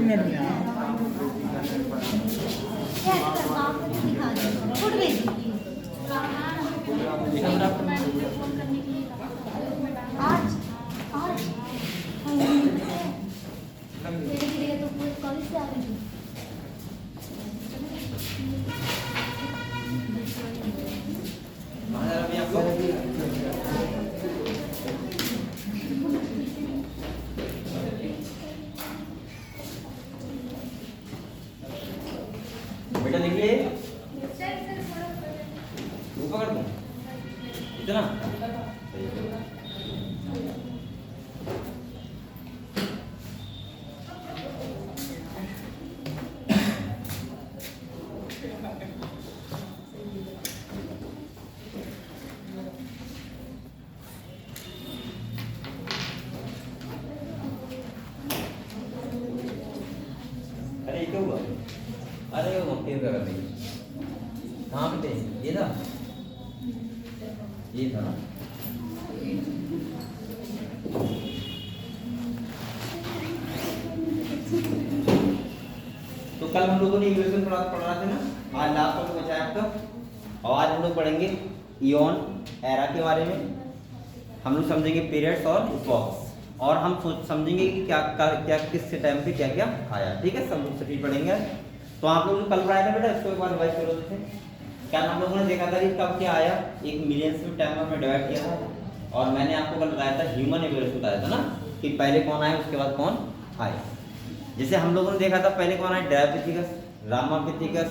Email में आज आज धीरे तो पूरे कॉलेज से आ रही हूँ। बेटा निकले वो पकड़ दो इतना अरे क्या हुआ अरे वो मक्के का कर रही कहाँ पे थे ये था ना तो कल हम लोगों ने इक्वेशन पढ़ा थे ना आज लास्ट टॉपिक बचा है आपका और आज हम लोग पढ़ेंगे इयन एरा के बारे में हम लोग समझेंगे पीरियड्स और इपॉक्स और हम समझेंगे कि क्या किस टाइम पे क्या क्या आया ठीक है सब लोग सभी पढ़ेंगे तो आप लोग कल पढ़ाया था बेटा इसको एक बार रिवाइज करो जैसे क्या हम लोगों ने देखा था कि कब क्या आया एक मिलियंस में टाइम में डिवाइड किया था और मैंने आपको कल बताया था ह्यूमन एवरेज बताया था ना कि पहले कौन आया उसके बाद कौन आया जैसे हम लोगों ने देखा था पहले कौन आया ड्रायोपिथेकस रामापिथेकस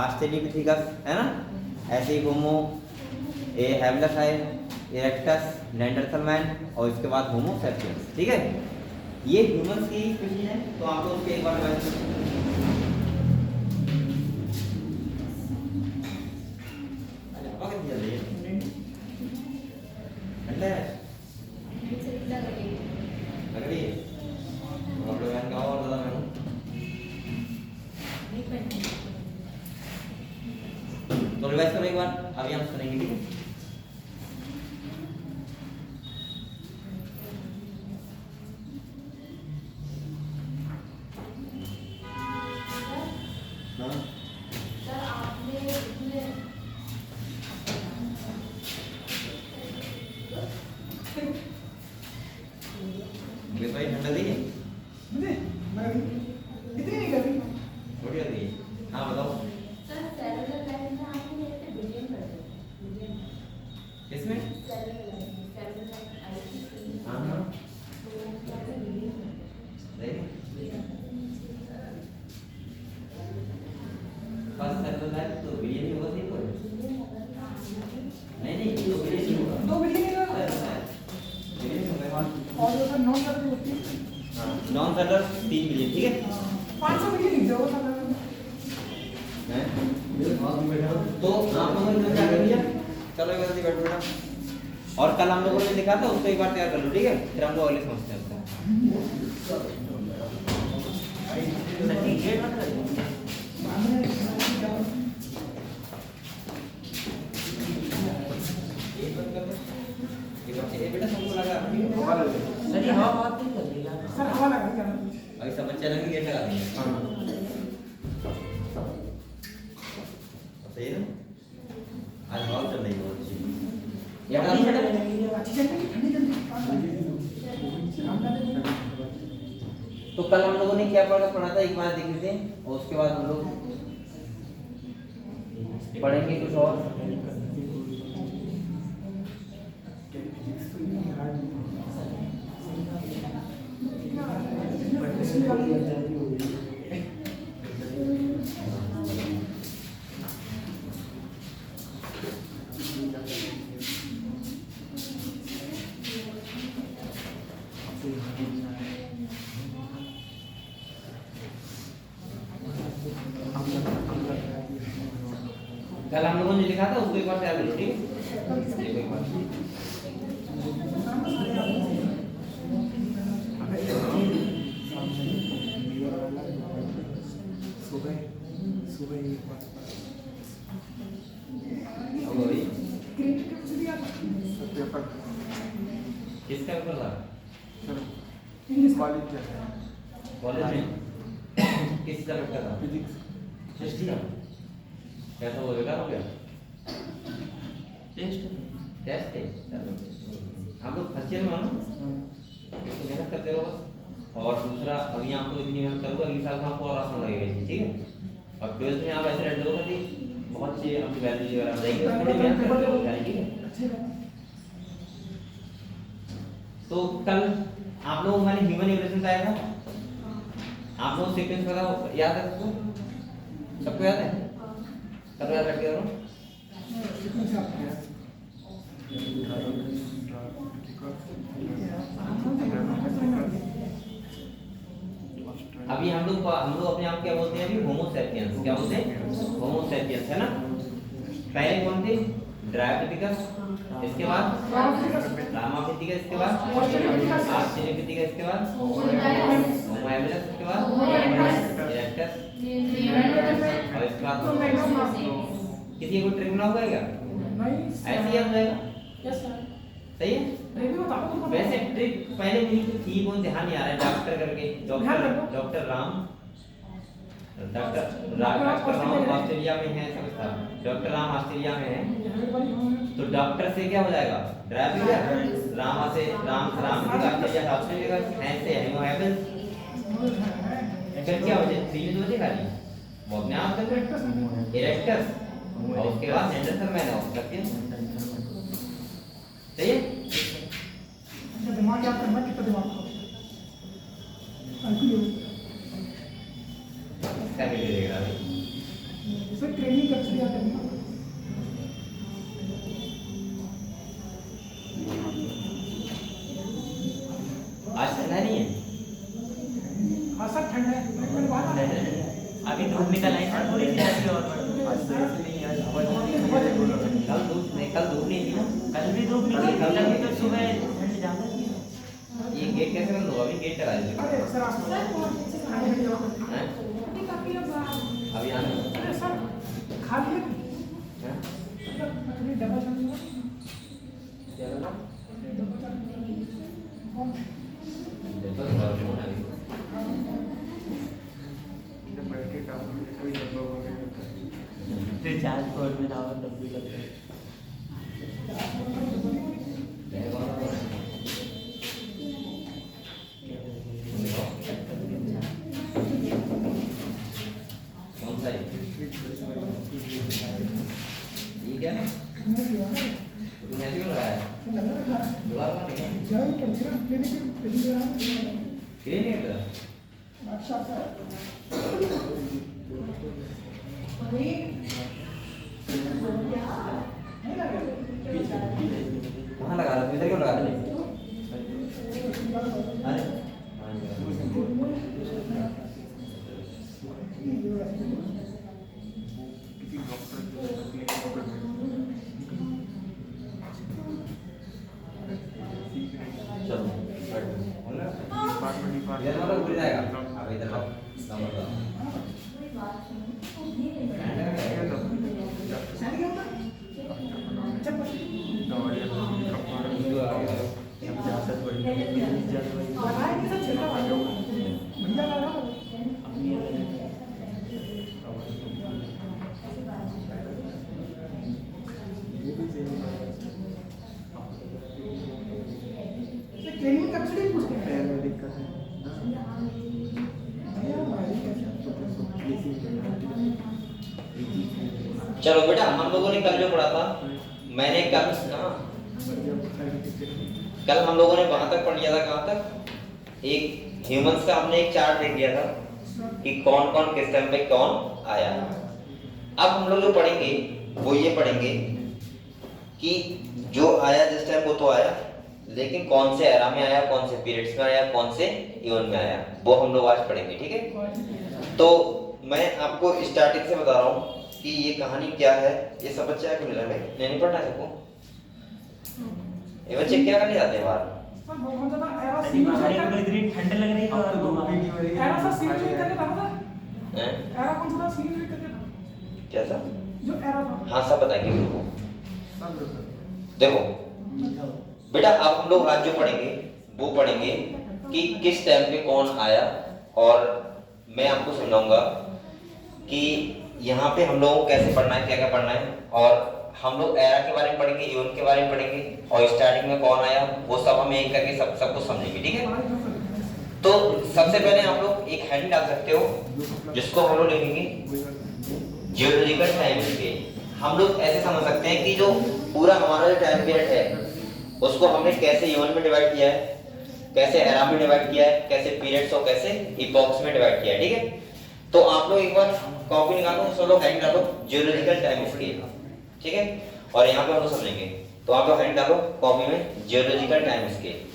ऑस्ट्रेलोपिथेकस है ना ऐसे ही होमो हैबिलस है इरेक्टस नेंडरथल मैन और इसके बाद होमो सैपियंस ठीक है ये ह्यूमंस की स्पीशीज है तो आप लोग उसके एक बार रिवाइज तो रिवाइज करो एक बार अभी हम सुनेंगे ठीक है भाई ठंडा दी मुझे इतनी नहीं कर रही बढ़िया दी हाँ बताओ इसमें हाँ हाँ फर्स्ट सेलुलर लाइफ तो बिलियन ही होगा नहीं कोई नहीं तो बिलियन ही होगा 2 बिलियन का बिलियन होगा और जो नॉन सर्विस होती है नॉन सेलुलर 3 बिलियन ठीक है 500 मिलियन नहीं जो था हैं तो आप लोगों ने क्या कर लिया चलो एक बार बैठो बेटा और कल हम लोगों ने लिखा था उसको एक बार तैयार कर लो ठीक है फिर हम लोग अगले समझते हैं बेटा सबको लगा सर हवा लगा क्या अभी सब बच्चे लगे गेट लगा देंगे सही है ना आज हवा चल रही है बहुत अच्छी ये अच्छी चलती ठंडी चलती तो कल हम लोगों ने क्या पढ़ा था एक बार देख लेते हैं और उसके बाद हम लोग पढ़ेंगे कुछ और कल हम लोगों ने लिखा था उसको एक बार तैयार करो ठीक है देखो एक बार अब वही किसका पेपर था इंग्लिश कॉलेज में किस सब्जेक्ट का था? फिजिक्स हिस्ट्री का। कैसा वो बेकार हो गया? टेस्ट है। चलो आप लोग फर्स्ट ईयर में हो ना, तो मेहनत करते रहो बस। और दूसरा अभी आपको इतनी मेहनत करोगे अगले साल में आपको और आसान लगेगा, ठीक है। और ट्वेल्थ में आप ऐसे रेड लोगे कि बहुत सी आपकी वैल्यू वगैरह रहेगी, थोड़ी मेहनत करते रहो, ठीक है। अच्छे हैं। तो कल आप लोगों मैंने ह्यूमन इवोल्यूशन का आया था, आप लोग सीक्वेंस पता याद है सबको? सबको याद है? कब याद रख करो? कितने से आपके हैं? अभी हम लोग अपने आप क्या बोलते हैं? अभी होमो सैपियंस। क्या बोलते हैं? होमो सैपियंस, है ना। पहले कौन थे? ड्रायोपिथिकस, इसके बाद रामापिथिकस, इसके बाद ऑस्ट्रेलोपिथिकस, इसके बाद होमो हैबिलिस, इसके बाद इरेक्टस, और इसके बाद किसी को ट्रिक बनाओ क्या? ऐसे ही हो जाएगा। Yes sir. सही है। वैसे ट्रिक पहले भी थी, वो ध्यान नहीं आ रहा है। डॉक्टर करके डॉक्टर राम ऑस्ट्रेलिया में है, समझता। डॉक्टर राम ऑस्ट्रेलिया में है, तो डॉक्टर से क्या हो जाएगा? ड्राइविंग। रामा से राम ऑस्ट्रेलिया है से होमो हैबिलिस। फिर क्या हो जाए? तीन हो जाए खाली, वो अपने आप तक इरेक्टस, और उसके बाद एंडरसन मैन हो सकती है। सही है। दिमाग याद करना, कितना दिमाग का सर ट्रेनिंग कर दिया करना। आज ठंडा नहीं है? हाँ सर ठंड है। अभी धूप निकल आई है थोड़ी सी, कल धूप नहीं थी ना। कल भी धूप निकली, कल भी तो सुबह ठंड ज्यादा थी। ये गेट कैसे बंद होगा? अभी गेट चला दीजिए। अरे सर आप हैं? अभी आने अरे सर खा लिए हैं? अपनी डबल चल क्या बोला? कौन देखो तो बात होना है। रिचार्ज कोड में लाओ तब भी लगता है। कौन सा है? ये क्या है? तुमने ऐसे क्यों लगाया है? दोबारा मत लगाओ। क्लिनिक का? कहाँ लगा रहा है? इधर क्यों लगा रहा है? अरे चलो इधर मतलब घुल जाएगा। अब इधर आओ, ट्रेनिंग कब से पूछते हैं? चलो बेटा, हम लोगों ने कल जो पढ़ा था, मैंने कल हम लोगों ने वहां तक पढ़ लिया था। कहाँ तक? एक ह्यूमंस का हमने एक चार्ट देख लिया था कि कौन कौन किस टाइम पे कौन आया। अब हम लोग जो पढ़ेंगे वो ये पढ़ेंगे कि जो आया जिस टाइम वो तो आया, लेकिन कौन से एरा में आया, कौन से पीरियड्स में आया, कौन से इवन में आया, वो हम लोग आज पढ़ेंगे, ठीक है। तो मैं आपको स्टार्टिंग से बता रहा हूँ कि ये कहानी क्या है। ये सब बच्चे आके मिला है, नहीं पढ़ना है सबको। ये बच्चे क्या करने जाते हैं बाहर? ठंड लग रही है और कैसा? जो एरा था। हाँ सब बताएंगे बिल्कुल। देखो बेटा, अब हम लोग आज जो पढ़ेंगे वो पढ़ेंगे कि किस टाइम पे कौन आया और मैं आपको समझाऊंगा कि यहाँ पे हम लोगों को कैसे पढ़ना है, क्या क्या पढ़ना है, और हम लोग एरा के बारे में पढ़ेंगे, इवन के बारे में पढ़ेंगे, और स्टार्टिंग में कौन आया वो सब हम एक करके सब कुछ समझेंगे, ठीक है। तो सबसे पहले आप लोग एक हेडिंग डाल सकते हो जिसको हम लोग लिखेंगे जियोलॉजिकल टाइम स्केल। हम लोग ऐसे समझ सकते हैं कि जो पूरा हमारा जो टाइम पीरियड है उसको हमने कैसे यून में डिवाइड किया है, कैसे एरा में डिवाइड किया है, कैसे पीरियड्स और कैसे इपॉक्स में डिवाइड किया है, ठीक है। तो आप लोग एक बार कॉपी निकालो, सब लोग हेडिंग डालो जियोलॉजिकल टाइम स्केल, ठीक है। और यहाँ पे हम लोग समझेंगे, तो आप लोग हेडिंग डालो कॉपी में जियोलॉजिकल टाइम स्केल।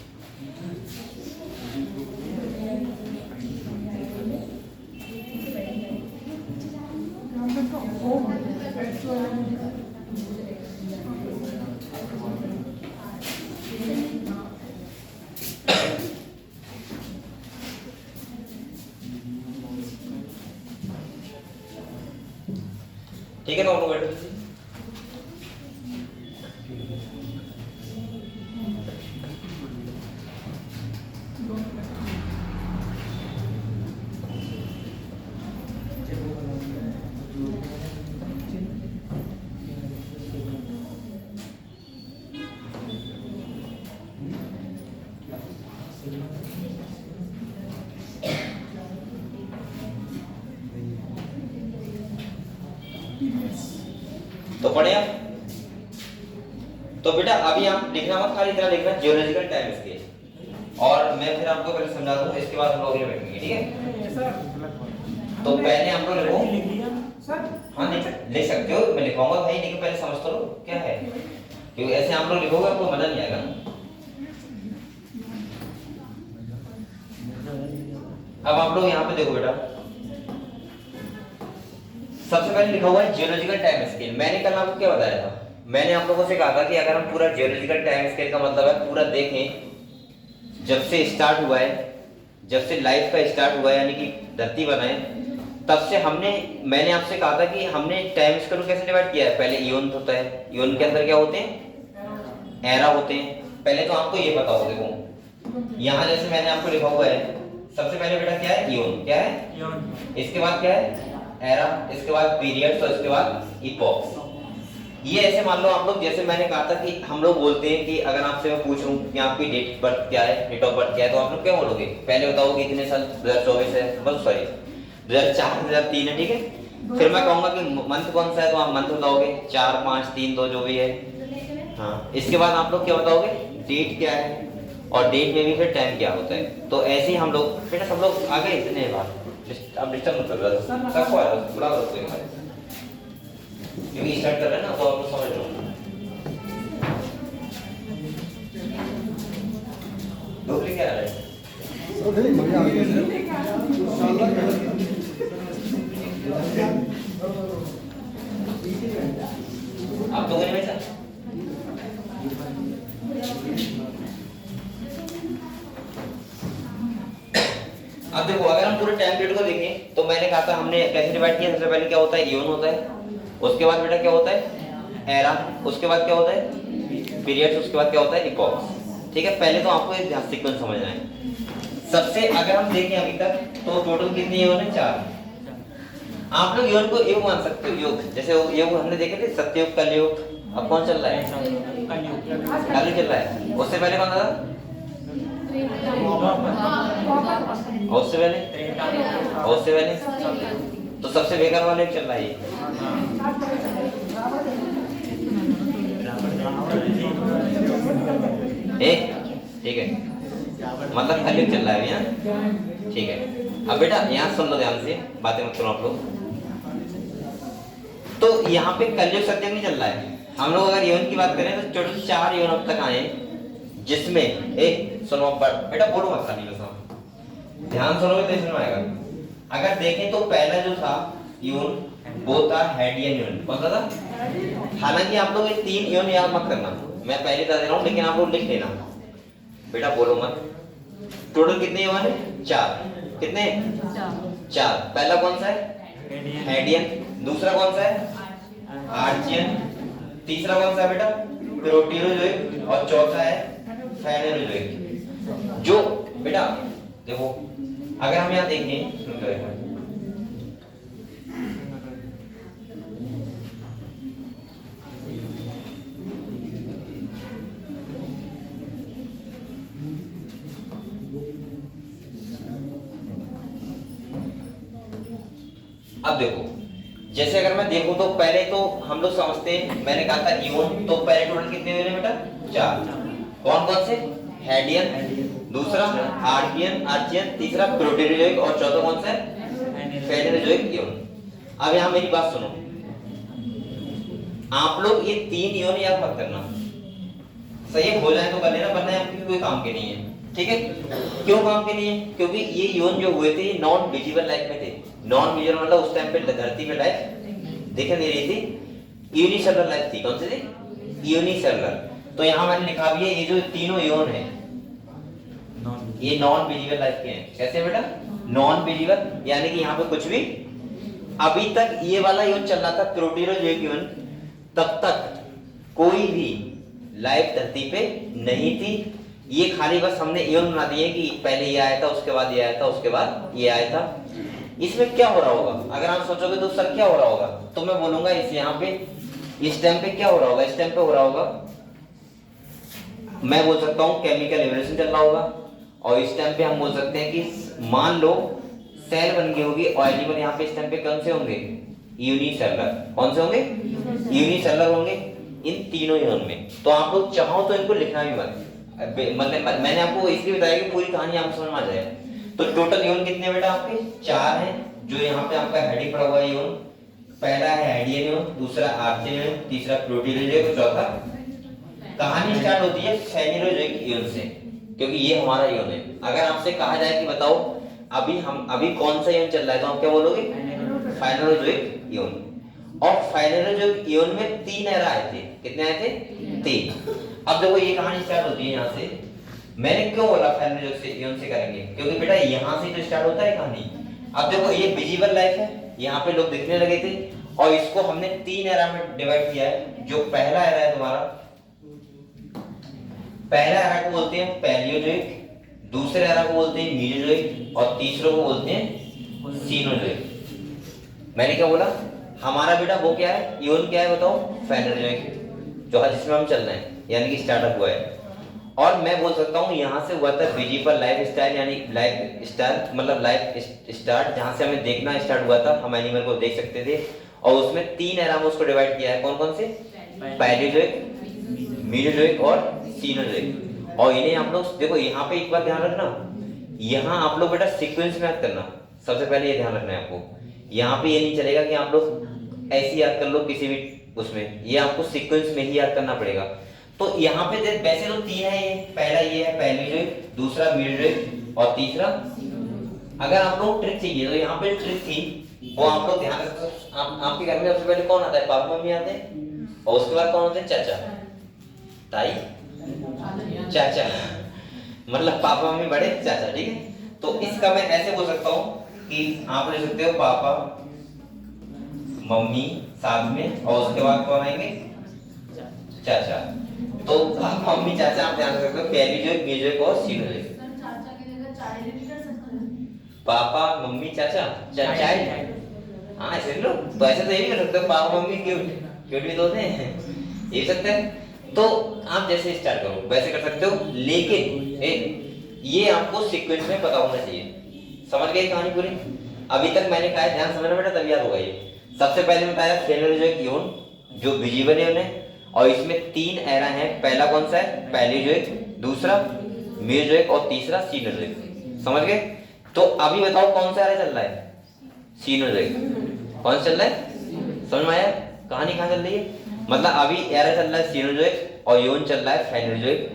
ठीक है ना, आप लोग बैठो। तो पढ़े आप। तो बेटा अभी आप लिखना मत, खाली इतना लिखना जियोलॉजिकल टाइम स्केल, और मैं फिर आपको पहले समझा दूंगा, इसके बाद हम लोग आगे बैठेंगे, ठीक है। तो पहले हम लोग लिखो, लिख लिया सर हाँ लिख सकते हो, मैं लिखवाऊंगा भाई, लेकिन पहले समझ तो लो क्या है, क्योंकि ऐसे आप लोग लिखोगे आपको मजा नहीं आएगा। अब आप लोग यहाँ पे देखो बेटा, सबसे पहले लिखा हुआ है जियोलॉजिकल टाइम स्केल। मैंने कल आपको क्या बताया था, मैंने आप लोगों से कहा था कि अगर हम पूरा जियोलॉजिकल टाइम स्केल का मतलब है पूरा देखें, जब से स्टार्ट हुआ है, जब से लाइफ का स्टार्ट हुआ है, यानी कि धरती बना है, तब से मैंने आपसे कहा था कि हमने टाइम स्केल को कैसे डिवाइड किया है। पहले इयोन होता है, इयोन के अंदर क्या होते हैं, एरा होते हैं। पहले तो आपको ये पता हो, देखो यहाँ जैसे मैंने आपको लिखा हुआ है, सबसे पहले बेटा क्या है, इयोन, क्या है, इसके बाद क्या है, एरा, इसके बाद पीरियड्स, और इसके बाद इपॉक्स। ये ऐसे मान लो आप लोग, जैसे मैंने कहा था कि हम लोग बोलते हैं कि अगर आपसे मैं पूछूं कि आपकी डेट बर्थ क्या है, डेट ऑफ बर्थ क्या है, तो आप लोग क्या बोलोगे, पहले बताओगे कितने साल, 2024 है, बस सॉरी 2004 2003 है, ठीक है। फिर मैं कहूंगा कि मंथ कौन सा है, तो आप मंथ बताओगे, 4 5 3 2 जो भी है, हाँ। इसके बाद आप लोग क्या बताओगे, डेट क्या है, और डेट में भी फिर टाइम क्या होता है। तो ऐसे ही हम लोग बेटा सब लोग आ गए इतने बार, अब डिस्टर्ब मत करो, सबको आया बुला दो कोई, क्योंकि स्टार्ट कर रहे हैं ना, तो आप लोग समझ लो। लोग लेके आ रहे हैं बढ़िया आ गया आप तो गए वैसा। अब देखो, अगर हम पूरे टाइम पीरियड को देखें तो मैंने कहा था हमने कैसे डिवाइड किया। सबसे पहले क्या होता है, इयोन होता है, उसके बाद बेटा क्या होता है, एरा, उसके बाद क्या होता है, पीरियड्स, उसके बाद क्या होता है, इपॉक्स। ठीक है, पहले तो आपको एक सीक्वेंस समझना है। सबसे अगर हम देखें अभी तक तो टोटल कितने इयोन है, 4। आप लोग इयोन को युग मान सकते हो, युग, जैसे युग हमने देखे थे, सत्ययुग, कलयुग। अब कौन चल रहा है, कलयुग चल रहा है। उससे पहले कौन था, उससे पहले, उससे पहले तो सबसे बेकार वाला एक चल रहा है। ठीक है, मतलब कलयुग चल रहा है यहाँ, ठीक है। अब बेटा यहाँ सुन लो ध्यान से, बातें मत करो आप लोग। तो यहाँ पे कलयुग सत्ययुग नहीं चल रहा है। हम लोग अगर यौन की बात करें तो टोटल 4 यौन अब तक आए, जिसमें एक सुनो बेटा, बोलो मत खाली बस, ध्यान सुनोगे तो समझ में आएगा। अगर देखें तो पहला जो था यून वो था हेडियन यून। कौन सा था? हालांकि आप लोग ये 3 यून याद मत करना, मैं पहले बता दे रहा हूँ, लेकिन आप लोग लिख लेना बेटा, बोलो मत। टोटल कितने यून है? 4। कितने? 4। पहला कौन सा है? हेडियन। दूसरा कौन सा है? आर्चियन। तीसरा कौन सा है बेटा? प्रोटीरोजोइक। और चौथा है फेनेरोजोइक। जो बेटा देखो अगर हम यहाँ देखें रुको एक मिनट। अब देखो, जैसे अगर मैं देखूं तो पहले तो हम लोग समझते हैं, मैंने कहा था इवन, तो पहले टोटल कितने हुए बेटा? 4। कौन कौन से? हेडियन, दूसरा आर्कियन, आर्चियन, तीसरा प्रोटेरोजोइक और चौथा कौन सा है? फेनोजोइक इवन। अब यहाँ मेरी बात सुनो, आप लोग ये 3 इवन याद मत करना, सही है? बोला है तो कर लेना, वरना आपके कोई काम के नहीं है, ठीक है? क्यों काम के नहीं है? क्योंकि ये इवन जो हुए थे ये नॉन विजिबल लाइफ में थे। नॉन विजिबल मतलब उस टाइम पे धरती पे लाइफ दिख नहीं रही थी, यूनिसेलुलर लाइफ थी। कौन सी थी? यूनिसेलुलर। तो यहाँ मैंने लिखा भी है ये जो तीनों इवन है ये नॉन विजिबल लाइफ के हैं। कैसे बेटा? नॉन विजिबल, यानी कि यहाँ पे कुछ भी, अभी तक ये वाला इवन चल रहा था प्रोटेरोजोइक इवन, तब तक कोई भी लाइफ धरती पे नहीं थी। ये खाली बस हमने इवन बना दिए कि पहले ये आया था, उसके बाद ये आया था, उसके बाद ये आया था। इसमें क्या हो रहा होगा? अगर आप सोचोगे तो सर क्या हो रहा होगा, तो मैं बोलूंगा इस यहाँ पे इस टाइम पे क्या हो रहा होगा? इस टाइम पे हो रहा होगा, मैं बोल सकता हूँ केमिकल एवोल्यूशन चल रहा होगा। और इस टाइम पे हम बोल सकते हैं कि मान लो सेल बन गई होगी और एनिमल यहाँ पे इस टाइम पे कौन से होंगे? यूनिसेलुलर। कौन से होंगे? यूनिसेलुलर होंगे इन तीनों यूनिट में। तो आप लोग चाहो तो इनको लिखना भी मत, मतलब मैंने आपको इसलिए बताया कि पूरी कहानी आपको समझ में आ जाए। तो टोटल यून कितने बेटा आपके? 4 हैं, जो यहाँ पे आपका हेडिंग पड़ा हुआ है यून। पहला है हेडियन यून, दूसरा आर्चियन यून, तीसरा प्रोटेरोजोइक और चौथा। कहानी स्टार्ट होती है फेनोजोइक यून से, क्योंकि ये हमारा यून है। अगर आपसे कहा जाए कि बताओ अभी कौन सा यून चल रहा है, तो आप क्या बोलोगे? फेनोजोइक यून। और फेनोजोइक यून में 3 एरा आए थे। कितने आए थे? 3। अब देखो ये कहानी स्टार्ट होती है यहाँ से। मैंने क्यों बोला फेनोजोइक से यून से करेंगे? क्योंकि बेटा यहाँ से जो स्टार्ट होता है कहानी। अब देखो ये विजिबल लाइफ है, यहाँ पे लोग दिखने लगे थे और इसको हमने 3 एरा में डिवाइड किया है। जो पहला एरा है तुम्हारा, पहला एरा को बोलते हैं पैलियोजोइक, दूसरे एरा को बोलते हैं मीजोजोइक और तीसरे को बोलते हैं सीनोजोइक। मैंने क्या बोला? हमारा बेटा वो क्या है? यून क्या है बताओ? फेनोजोइक, जो है जिसमें हम चल रहे हैं, यानी कि स्टार्टअप हुआ है। और मैं बोल सकता हूँ यहाँ से हुआ था विजिबल लाइफ स्टाइल, यानी लाइफ स्टाइल मतलब लाइफ स्टार्ट, जहाँ से हमें देखना स्टार्ट हुआ था, हम एनिमल को देख सकते थे। और उसमें 3 एरा में उसको डिवाइड किया है। कौन कौन से? पैलियोजोइक, मीजोजोइक और सीनोजोइक। और इन्हें आप लोग देखो, यहाँ पे एक बात ध्यान रखना, यहाँ आप लोग बेटा सीक्वेंस में याद करना। सबसे पहले ये ध्यान रखना है आपको, यहाँ पे ये नहीं चलेगा कि आप लोग ऐसे याद कर लो किसी भी उसमें, ये आपको सीक्वेंस में ही याद करना पड़ेगा। तो यहाँ पे वैसे तो 3 है, ये पहला ये है पैलियोजोइक, दूसरा मीजोजोइक और तीसरा। अगर आप लोग ट्रिक चाहिए तो यहाँ पे ट्रिक थी वो आप लोग ध्यान रखो। आपके घर में सबसे पहले कौन आता है? पापा मम्मी आते हैं, और उसके बाद कौन होते हैं? चाचा ताई चाचा, मतलब पापा मम्मी बड़े, चाचा, ठीक है? तो इसका मैं ऐसे बोल सकता हूँ कि आप ले सकते हो पापा मम्मी साथ में, और उसके बाद कौन आएंगे? चाचा। तो मम्मी चाचा आप ध्यान रख सकते हो, पैलियोजोइक, मीजोजोइक और सीनोजोइक। पापा मम्मी चाचा चाचा, हाँ ऐसे लो। तो ऐसे तो ये भी कर सकते हो, पापा मम्मी क्यूट भी तो हैं, ये भी सकते हैं। तो आप जैसे स्टार्ट करो वैसे कर सकते हो, लेकिन ये आपको सीक्वेंस में पता होना चाहिए। समझ गए कहानी पूरी? अभी तक मैंने कहा ध्यान समझना बेटा, तब याद होगा ये। सबसे पहले बताया फेनोजोइक यून, जो विजिबल यून है, और इसमें 3 एरा हैं। पहला कौन सा है? पैलियोजोइक, दूसरा मीजोजोइक और तीसरा सीनोजोइक। समझ गए? तो अभी बताओ कौन सा एरा चल रहा है? सीनोजोइक। कौन चल रहा है? समझ में आया कहानी कहाँ चल रही है? मतलब अभी एरा चल रहा है सीनोजोइक और यून चल रहा है फेनोजोइक।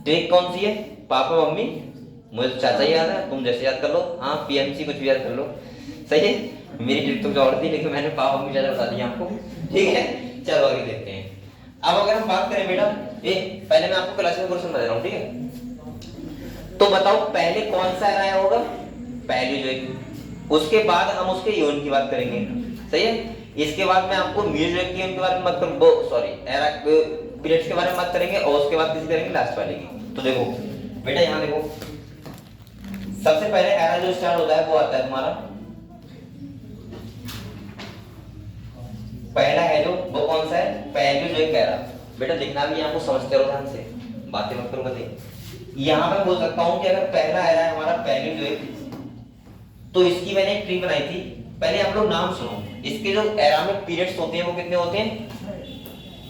ट्रिक कौन सी है? पापा मम्मी, मुझे चाचा याद है, तुम जैसे याद कर लो, हाँ पीएमसी कुछ भी याद कर लो, सही है? मेरी ट्रिक तो और थी, लेकिन मैंने पापा मम्मी चाचा बता दिया आपको, ठीक है? चलो आगे देखते हैं। अब अगर हम बात करें बेटा, पहले मैं आपको क्लासिकल क्वेश्चन बता रहा हूँ, ठीक है? तो बताओ पहले कौन सा एरा होगा? पैलियोजोइक। उसके बाद हम उसके यून की बात करेंगे, सही है? इसके बाद मैं आपको मीजोजोइक के बारे में मत करूँ, सॉरी एरा पीरियड्स के बारे में बात करेंगे, और उसके बाद किसी करेंगे लास्ट वाले की। तो देखो बेटा यहाँ देखो, सबसे पहले एरा जो स्टार्ट होता है वो आता है तुम्हारा पहला है जो वो कौन सा है, पैलियोजोइक एरा। बेटा लिखना भी यहाँ को समझते रहो ध्यान से, बातें मत करो कभी। यहाँ पे बोल सकता हूँ कि अगर पहला एरा है हमारा पैलियोजोइक, तो इसकी मैंने एक ट्री बनाई थी। पहले आप लोग नाम सुनो, इसके जो एरा में पीरियड्स होते हैं वो कितने होते हैं,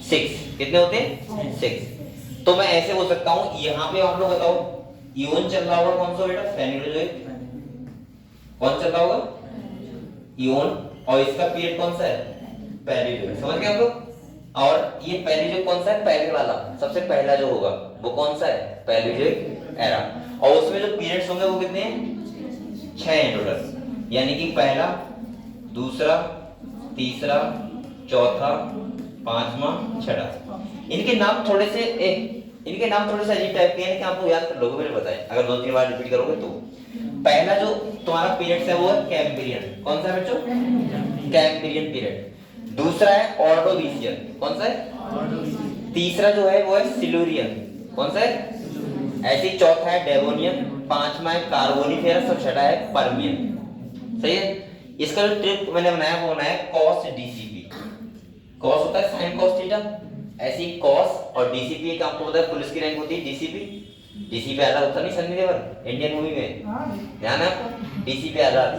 6। कितने होते हैं, 6। तो मैं ऐसे बोल सकता हूँ, यहाँ पे आप लोग बताओ इवन चल रहा होगा कौन सा बेटा, पैलियोजोइक। कौन चल रहा होगा, इवन, और इसका पीरियड कौन सा है, पैलियोजोइक। समझ गए आप लोग। और ये पैलियोजोइक कौन सा है, पहले वाला सबसे पहला जो होगा वो कौन सा है, पैलियोजोइक एरा। और उसमें जो पीरियड्स होंगे वो कितने हैं, 6 हैं टोटल। यानी कि पहला, दूसरा, तीसरा, चौथा, पांचवा, छठा। इनके नाम थोड़े से अजीब टाइप के हैं कि आप लोग याद कर लोगे, मैंने बताया। अगर 2-3 बार रिपीट करोगे तो पहला जो तुम्हारा पीरियड है वो है कैम्ब्रियन। कौन सा बच्चों, कैम्ब्रियन पीरियड। दूसरा है ऑर्डोविशियन। कौन सा है, तीसरा जो है वो है सिल्यूरियन। कौन सा है, ऐसे ही चौथा है डेवोनियन, पांचवा है कार्बोनिफेरस और छठा है पर्मियन। सही है। इसका जो ट्रिक मैंने बनाया वो बनाया कॉस डीसीपी। कॉस होता है साइन कॉस थीटा, ऐसे ही कॉस और डीसीपी का आपको पता है पुलिस की रैंक होती है डीसीपी। डीसीपी आजाद होता नहीं सन्नी देओल इंडियन मूवी में, ध्यान है आपको, डीसीपी आजाद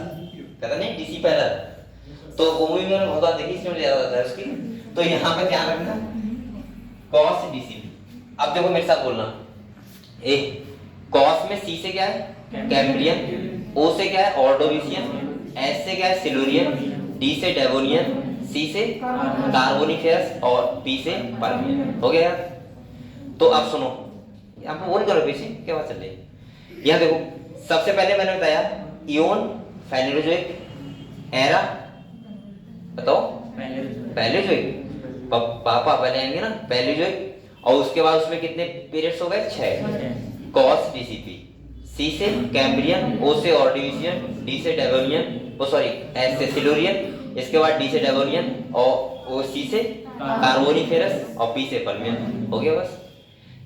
कहता नहीं, डीसीपी आजाद। तो वो मूवी में बहुत बार देखी, इसमें मुझे याद आता है उसकी। तो यहाँ पे ध्यान रखना कॉस डीसीपी। अब देखो मेरे साथ बोलना, एक कॉस में सी से क्या है, कैम्ब्रियन, ओ से क्या है, ऑर्डोविशियन, एस से क्या है, सिल्यूरियन, डी से डेवोनियन, सी से कार्बोनिफेरस और पी से पर्मियन। हो गया। तो अब सुनो, आप वो करो पीछे क्या बात चल रही है। यहाँ देखो सबसे पहले मैंने बताया इओन, पैलियोजोइक एरा, बताओ पैलियोजोइक, पापा पहले आएंगे ना पैलियोजोइक। और उसके बाद उसमें कितने पीरियड्स हो गए, 6। कॉस डीसीपी, सी से कैम्ब्रियन, ओ से ऑर्डोविशियन, डी से डेवोनियन, ओ सॉरी एस से सिल्यूरियन, इसके बाद डी से डेवोनियन और ओ सी से कार्बोनिफेरस और पी से पर्मियन। हो गया बस।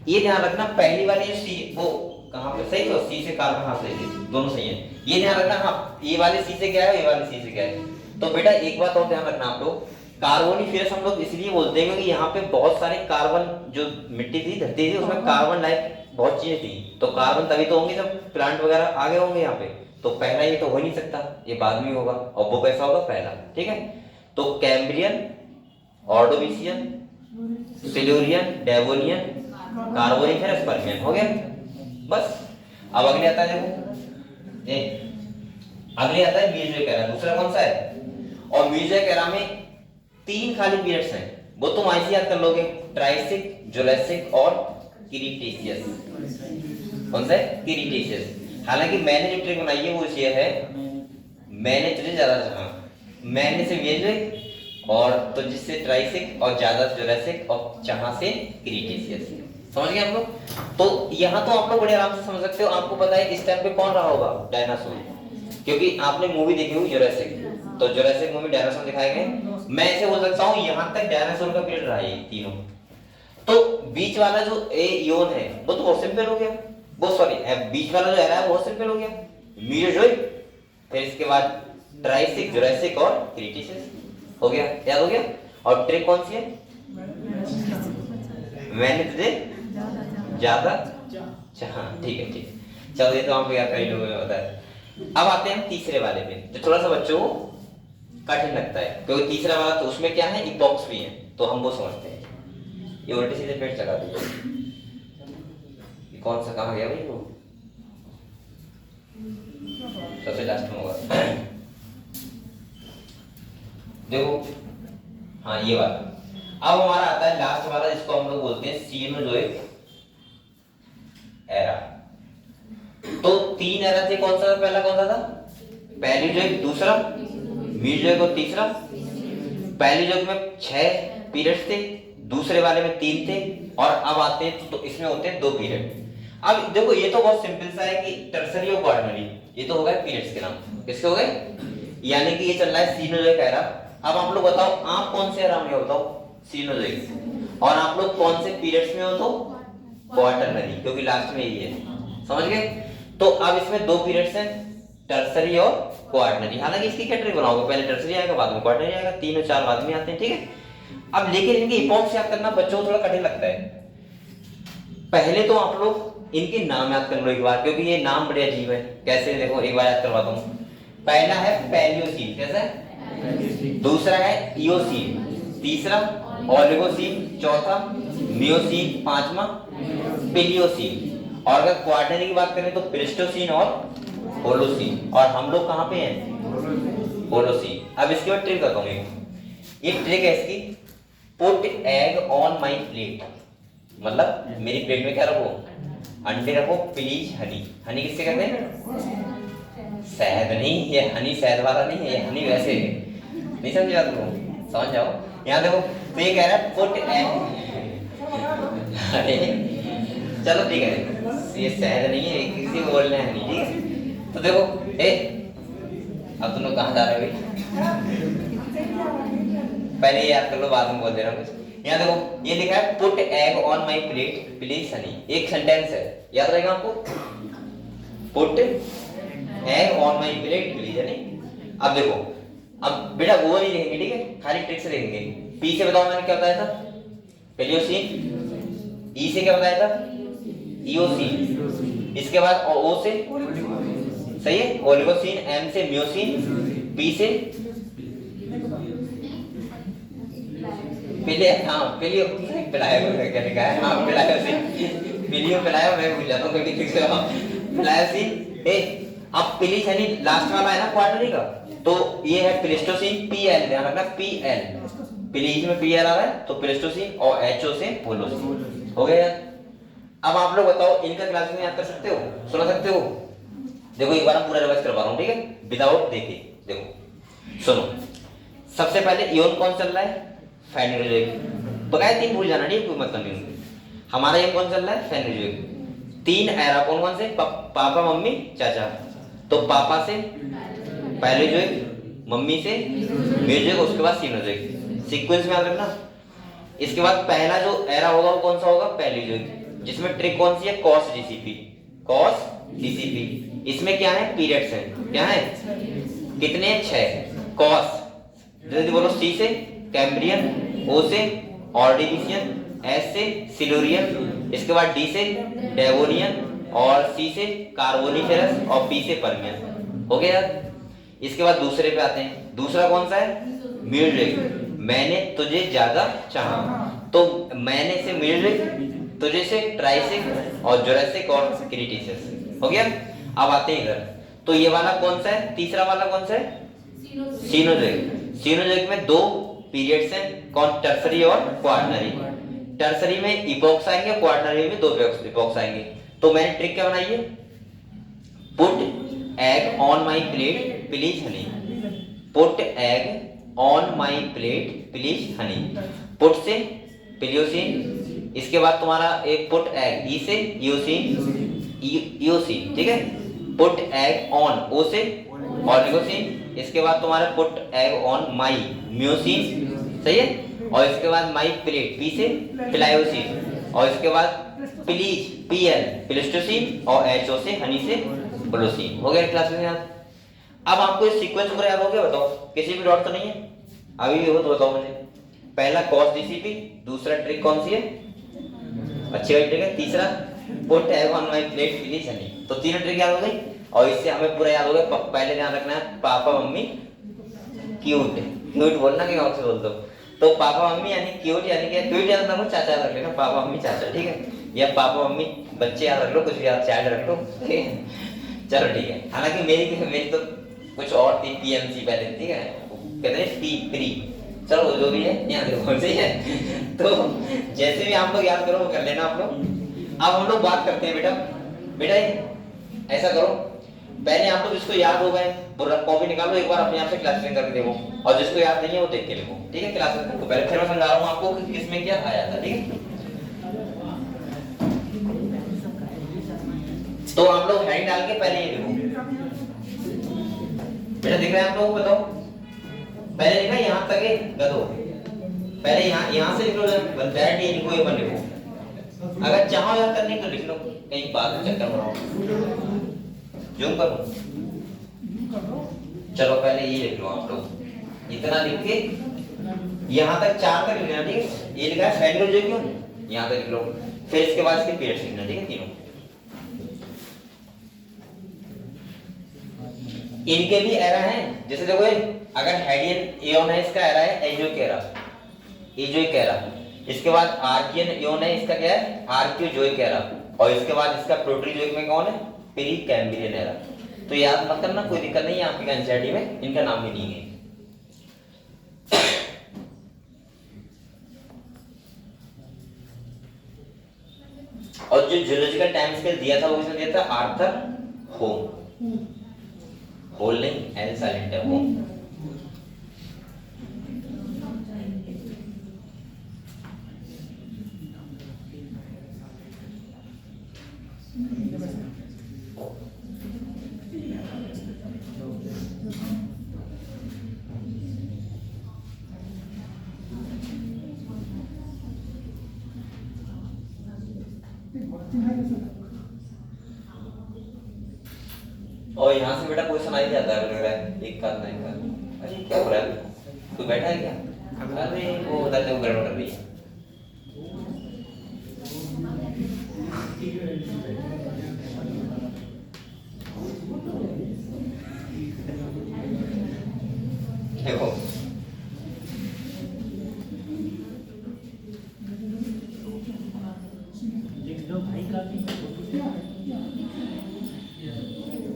ये ध्यान रखना पहली वाली जो सी वो कहां पे सही, तो सी से कार्बन, हां सही है, दोनों सही है। ये ध्यान रखना, हाँ ये वाले सी से क्या है, ये वाले सी से क्या है। तो बेटा एक बात और ध्यान रखना आप लोग, कार्बोनिफेरस हम लोग इसलिए बोलते हैं क्योंकि यहाँ पे बहुत सारे कार्बन, जो मिट्टी थी धरती थी उसमें कार्बन लाइक बहुत चीजें थी। तो कार्बन तभी तो होंगे जब प्लांट वगैरह आगे होंगे यहाँ पे। तो पहला ये तो हो नहीं सकता, ये बाद में होगा, और वो कैसा होगा, पहला। ठीक है। तो Cambrian, Ordovician, Silurian, Devonian, Carboniferous, Permian. हो गया बस। अब अगले आता है, देखो अगले आता है मीसोजोइक एरा। दूसरा कौन सा है, और मीसोजोइक एरा में 3 खाली पीरियड्स हैं, वो तुम ऐसे याद कर लोगे, ट्राइसिक, जुरासिक और क्रीटेशियस। कौन सा है, क्रीटेशियस। हालांकि मैंने जो ट्रिक बनाई है वो ये है, मैंने तुझे ज्यादा चाहा, मैंने से मीसोजोइक और तो जिससे ट्राइसिक और ज्यादा जुरासिक और चाहा से क्रीटेशियस। समझ गए आप लोग। तो यहाँ तो आप लोग बड़े आराम से समझ सकते हो। आपको पता है इस टाइम पे कौन रहा होगा, डायनासोर, क्योंकि आपने मूवी देखी होगी जुरासिक, तो जुरासिक मूवी डायनासोर दिखाए गए। मैं ऐसे बोल सकता हूँ यहाँ तक डायनासोर का पीरियड रहा है तीनों। तो बीच वाला जो इओन है वो तो बहुत सिंपल हो गया, वो सॉरी बीच वाला जो एरा है बहुत सिंपल हो गया, मीसोजोइक, फिर इसके बाद ट्राइसिक, जुरासिक और क्रीटेशियस। हो गया, याद हो गया। और ट्रिक कौन सी है, मैंने तुझे ज्यादा चाहा। ठीक है, ठीक। चलो ये तो आपको याद कई लोगों ने बताया। अब आते हैं तीसरे वाले पे, जो थोड़ा सा बच्चों को कठिन लगता है, क्योंकि तीसरा वाला तो उसमें क्या है, इपॉक्स भी है, तो हम वो समझते हैं। ये उल्टे सीधे पेट चला दीजिए। ये कौन सा कहाँ गया भाई, वो सबसे लास्ट में होगा, देखो हाँ ये वाला। अब हमारा आता है लास्ट वाला, जिसको हम लोग बोलते हैं सीनोजोइक एरा। तो 3 एरा थे, कौन सा पहला कौन सा था, पैलियोजोइक, दूसरा मीसोजोइक और तीसरा। पैलियोजोइक में 6 पीरियड्स थे, दूसरे वाले में 3 थे, और अब आते हैं तो इसमें होते हैं 2 पीरियड। अब देखो ये तो बहुत सिंपल सा है कि टर्सरी और क्वार्टरनरी, ये तो हो गए पीरियड्स के नाम, किसके हो गए, यानी कि ये चल रहा है सीनोजोइक एरा। अब आप लोग बताओ आप कौन से एरा में हो, बताओ सीनोजोइक, और आप लोग कौन से पीरियड्स में हो, तो क्वार्टरनरी, क्योंकि लास्ट में यही है। समझ गए। तो अब इसमें दो पीरियड्स हैं, टर्सरी और क्वार्टनरी। हालांकि इसकी क्या ट्रिक बनाओगे, पहले टर्सरी आएगा बाद में क्वार्टनरी आएगा, 3 और 4 बाद में आते हैं, ठीक है। अब लेकिन इनके इपॉक्स याद करना बच्चों को थोड़ा कठिन लगता है। पहले तो आप लोग इनके नाम याद कर लो एक बार, क्योंकि ये नाम बड़े अजीब है। कैसे, देखो एक बार याद करवाता हूँ। पहला है पैलियोसीन, कैसा है, दूसरा है इयोसीन, तीसरा ओलिगोसीन, चौथा मियोसीन, पांचवा पेलियोसीन। और अगर क्वार्टनरी की बात करें तो प्लेस्टोसीन और होलोसीन। और हम लोग कहाँ पे हैं, होलोसीन। अब इसके बाद ट्रिक बताऊंगा, ये ट्रिक है इसकी, put egg on my plate. मतलब मेरी प्लेट में क्या रखो, अंडे रखो, प्लीज हनी। हनी किससे कहते हैं, शहद नहीं, ये हनी शहद वाला नहीं है, ये हनी वैसे नहीं समझा तुम, समझ जाओ। यहाँ देखो, तो ये कह रहा है पुट एग, अरे चलो ठीक है, ये शहद नहीं है, किसी को बोलना है नहीं, ठीक है। तो देखो अब तुम लोग कहाँ जा रहे हो, पहले याद कर लो, बाद में बोल दे रहा हूँ कुछ। यहाँ देखो ये लिखा है put egg on my plate please Honey, एक सेंटेंस है, याद रहेगा आपको, put egg on my plate please Honey. अब देखो, अब बेटा वो नहीं लिखेंगे, ठीक है, खाली ट्रिक से लिखेंगे। पी से बताओ मैंने क्या बताया था, पेलियोसीन। ई से क्या बताया था, इयोसीन। इसके बाद ओ से, सही है, ओलिगोसीन। एम से मियोसीन। पी से पहले, हाँ पिलियो, पिलायो क्या लिखा है, हाँ पिलायोसीन, पिलियो पिलायो, मैं भूल जाता हूँ कभी ठीक से, पिलायोसीन। अब पिलीज यानी लास्ट वाला है ना क्वार्टनरी का, तो ये है प्लेस्टोसीन, पीएल, ध्यान रखना पीएल, पिलीज में पीएल आ रहा है, तो प्लेस्टोसीन, और एचओ से होलोसीन। हो गया। अब आप लोग बताओ, इनका क्लास में याद कर सकते हो, सुना सकते हो? देखो एक बार हम पूरा रिवाइज करवा रहा हूँ, ठीक है, विदाउट देखे। देखो सुनो, सबसे पहले इयोन कौन चल रहा है, फेनोलिक। बकाया 3 भूल जाना, ठीक, कोई मतलब नहीं। हमारा ये कौन चल रहा है, फेनोलिक। 3 एरा कौन कौन से, पापा मम्मी चाचा। तो पापा से पैलियोलिक, मम्मी से म्यूजिक, उसके बाद सिनोजिक, सीक्वेंस में याद रखना। इसके बाद पहला जो एरा होगा वो कौन सा होगा, पैलियोलिक, जिसमें ट्रिक कौन सी है, कॉस डीसीपी, कॉस डीसीपी। इसमें क्या है, पीरियड्स हैं, क्या है, कितने, 6। कॉस जल्दी बोलो, सी से कैम्ब्रियन, ओ से ऑर्डिविशियन, एस से सिल्यूरियन, इसके बाद डी से डेवोनियन, और सी से कार्बोनिफेरस, और पी से पर्मियन। हो गया। इसके बाद दूसरे पे आते हैं। दूसरा कौन सा है, म्यूजिक, मैंने तुझे ज्यादा चाहा। तो मैंने से म्यूजिक, तुझे से ट्राइसिक, और जुरासिक और क्रिटिसिस। हो गया। अब आते हैं इधर, तो ये वाला कौन सा है, तीसरा वाला कौन सा है, सीनोजिक। सीनोजिक में 2 पीरियड्स हैं, कौन, टर्सरी और क्वार्टनरी। टर्सरी में इपॉक्स आएंगे, क्वार्टनरी में 2 इपॉक्स आएंगे। तो मैंने ट्रिक क्या बनाई है, put egg on my plate please Honey, put egg on my plate please Honey. Put से पिलियोसिन, इसके बाद तुम्हारा एक पुट एग, ई से यूसिन, यूसिन, ठीक है। पुट एग ऑन, ओ से ऑलिगोसिन, इसके बाद तुम्हारा पुट एग ऑन माई म्योसिन, सही है। और इसके बाद माई प्लेट, पी से प्लायोसिन, और इसके बाद प्लीज, पीएल, प्लेस्टोसिन, और एचओ से हनी से ब्लोसिन। हो गया क्लास में याद। अब आपको ये सीक्वेंस पूरा याद हो गया, बताओ किसी भी डॉट तो नहीं है अभी भी हो तो बताओ मुझे। पहला कॉस डीसीपी, दूसरा ट्रिक कौन सी है, अच्छी वाली ट्रिक है, तीसरा put egg on my plate please Honey. तो तीनों ट्रिक याद हो गई, और इससे हमें पूरा याद हो गया। पहले ध्यान रखना है, पापा मम्मी क्यूट, क्यूट बोलना कि और से बोल दो। तो पापा मम्मी यानी क्यूट, यानी क्या, क्यूट याद रखना, चाचा रख लेना, पापा मम्मी चाचा, ठीक है। या पापा मम्मी बच्चे याद रख लो, कुछ भी याद, चाइल्ड रख लो, ठीक है। चलो ठीक है। हालांकि मेरी तो कुछ और थी, पीएमसी पहले, ठीक है, कहते हैं पी प्री, चलो जो भी है यहाँ देखो, सही है। तो जैसे भी आप लोग याद करो वो कर लेना आप लोग। अब हम लोग बात करते हैं बेटा ऐसा करो, पहले आप लोग जिसको याद हो गए कॉपी निकालो, एक बार अपने आप से क्लासिफाई करके देखो, और जिसको याद नहीं है वो देख के लिखो, ठीक है। क्लासिफाई को पहले फिर मैं समझा रहा हूँ आपको कि किसमें क्या आया था, ठीक है। तो आप लोग हेडिंग डाल के पहले ये लिखो बेटा, दिख रहा है आप लोगों को, बताओ। पहले लिखा यहाँ तक है गधो, पहले यहाँ से लिख लो, डायरेक्ट ये लिखो, ये पर लिखो। अगर चाहो याद करने तो लिख लो, कहीं बाद में चक्कर बनाओ। जूम करो। कर दो। चलो पहले ये लिख लो आप लोग, इतना लिख के यहाँ तक 4 तक लिखना, ठीक है। ये लिखा है साइक्लोजोई क्यों, यहाँ तक लिख लो। फिर इसके बाद इसके पीरियड्स लिखना, ठीक है, तीनों। इनके भी एरा हैं, जैसे देखो अगर हेडियन एओन है, इसका एरा है एजोइक एरा, एजोइक एरा। इसके बाद आर्कियन एओन है, इसका क्या है आर्कियोजोइक एरा। और इसके बाद इसका प्रोटोजोइक में कौन है, पेरिकैम्ब्रियन एरा। तो याद मत करना, कोई दिक्कत नहीं है आपकी एनसीईआरटी में इनका नाम भी नहीं है। और जो जियोलॉजिकल टाइम स्केल दिया था वो किसने दिया था, आर्थर होम। होल नहीं, एल साइलेंट है, होम। और यहाँ से बेटा कोई सुनाई जाता है, लग रहा है एक कान नहीं कान। अरे क्या हो रहा है, कोई बैठा है क्या? अरे वो उधर से गड़बड़ कर रही है। देखो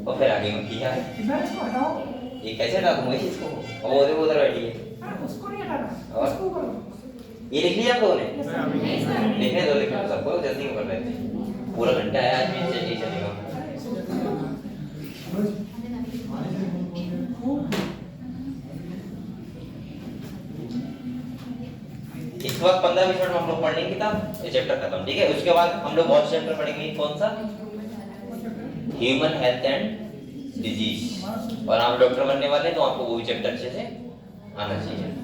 और फिर आगे में किया है, इधर इसको हटाओ। ये कैसे हटा दूंगा इसको? और वो देखो उधर बैठी है। उसको नहीं हटाना, और? इसको करो। ये लिख लिया आप लोगों ने? नहीं, लिखने दो सबको, जल्दी कर लेते हैं। पूरा घंटा है आज, में चलिए चलेगा। इसके बाद 15-20 मिनट में हम लोग पढ़ लेंगे किताब, ये चैप्टर खत्म, ठीक है। उसके बाद हम लोग और चैप्टर पढ़ेंगे, कौन सा, ह्यूमन हेल्थ एंड डिजीज। और आप डॉक्टर बनने वाले हैं तो आपको वो भी चैप्टर अच्छे से आना चाहिए।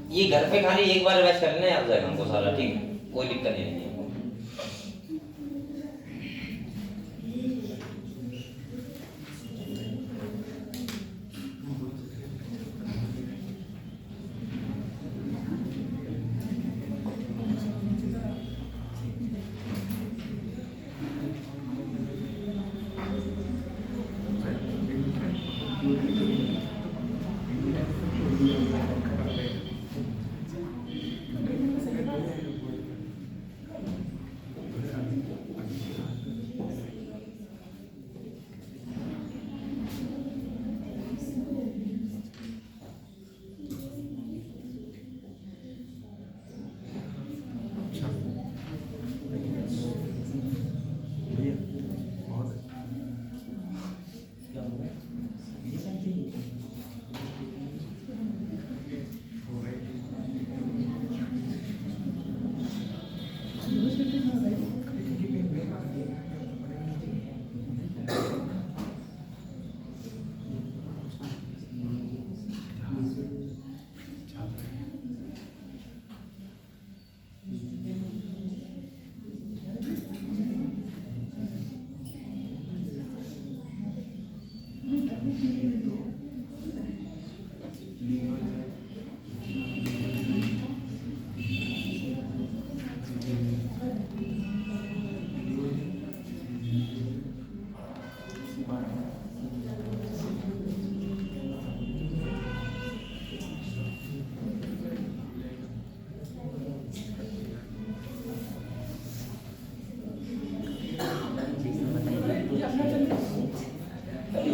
ये घर पे खाली एक बार रिवाइज कर लेना, याद जाएगा हमको सारा, ठीक है, कोई दिक्कत नहीं है।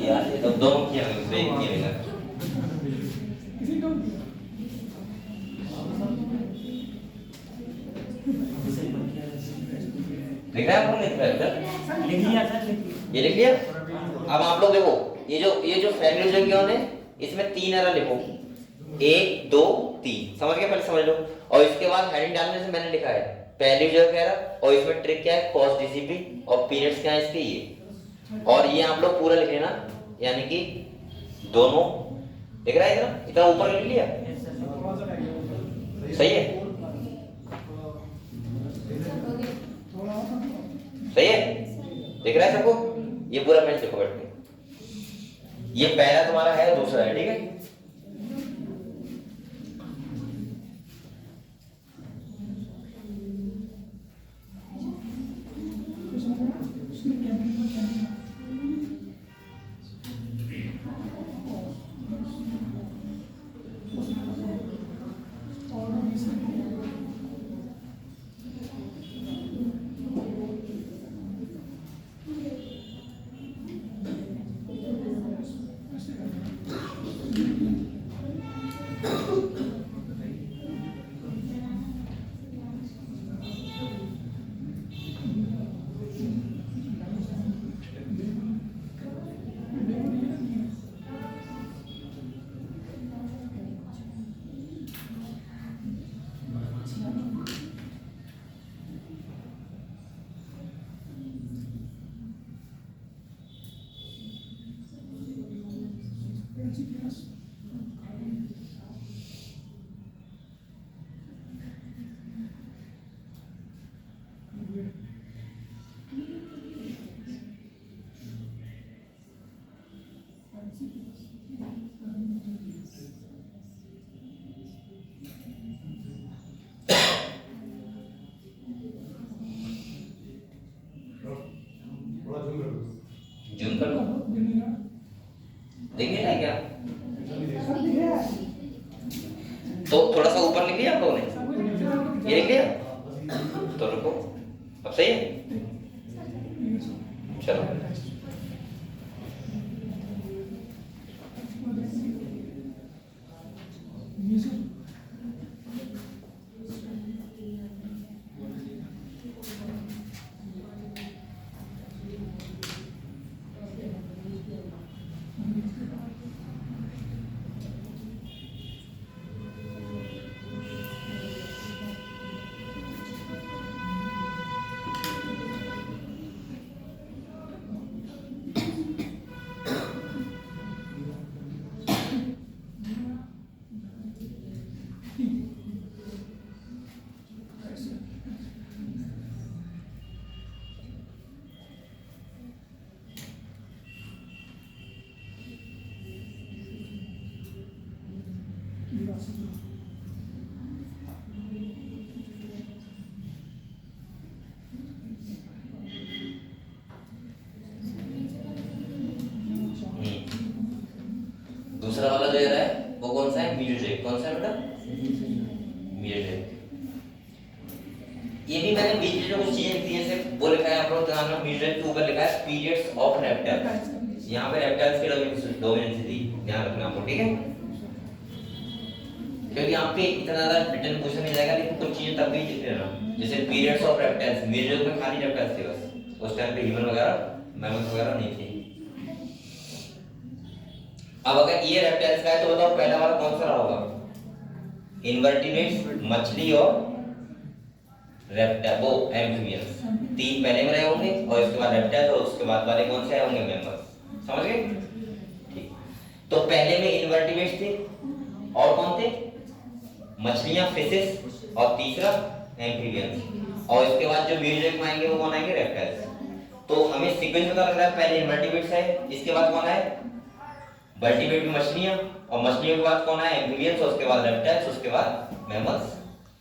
यार ये तो दोनों किया है, उसमें एक किया है। किसी को एरर लिखिए। ये लिख लिया। अब आप लोग देखो, ये जो फ्रेंडली यूजर है इसमें 3 एरर लिखो, 1 2 3, समझ गए? पहले समझ लो। और इसके बाद हेडिंग डालने से मैंने लिखा है पहली यूजर का एरर, और इसमें ट्रिक क्या है, कॉस्ट डीसीपी, और पीरियड्स क्या है इसके ये, और ये आप लोग पूरा लिख लेना, यानी कि दोनों लिख रहा है इतना, इतना ऊपर लिख लिया, Yes, sir. सही है? सही है? दिख रहा है सबको? ये पूरा पेज देखो बैठ के, ये पहला तुम्हारा है, दूसरा है, ठीक है? जूम कर लो, देख लिया क्या? तो थोड़ा सा ऊपर लिख लिया आप लोगों ने, ये लिख लिया, तो रुको, अब सही है? चलो दूसरा वाला दे रहा है वो कौन सा है, म्यूजिक, कौन सा है बेटा? म्यूजिक। ये भी मैंने बीच में जो कुछ चीजें लिखी है जैसे वो लिखा है आप लोग ध्यान रखना, म्यूजिक के ऊपर लिखा है पीरियड्स ऑफ रेप्टाइल्स, यहाँ पे रेप्टाइल्स की डोमिनेंस थी, ध्यान रखना आपको, ठीक है? क्योंकि आपके इतना ज्यादा रिटर्न क्वेश्चन नहीं जाएगा, लेकिन कुछ चीजें तब भी लिख लेना, जैसे पीरियड्स ऑफ रेप्टाइल्स, म्यूजिक में खाली रेप्टाइल्स थे बस, उस टाइम पे ह्यूमन वगैरह मैमल्स वगैरह नहीं थे। अब अगर ये रेप्टाइल्स का है तो बताओ पहला वाला कौन सा रहा होगा? इनवर्टिब्रेट्स, मछली और रेप्टाइल, वो एम्फीबियंस, 3 पहले में रहे होंगे और इसके बाद रेप्टाइल्स, और उसके बाद वाले कौन से होंगे? मैमल्स, समझ गए? ठीक, तो पहले में इनवर्टिब्रेट्स थे और कौन थे? मछलियां, फिशेस, और तीसरा एम्फीबियंस, और इसके बाद जो म्यूजिक में आएंगे वो कौन आएंगे? रेप्टाइल्स। तो हमें सीक्वेंस पता लग रहा है, पहले इनवर्टिब्रेट्स है, इसके बाद कौन है? वर्टिब्रेट में मछलियां, और मछलियों के बाद कौन है? एम्फीबियंस, और उसके बाद रेप्टाइल्स, उसके बाद मैमल्स,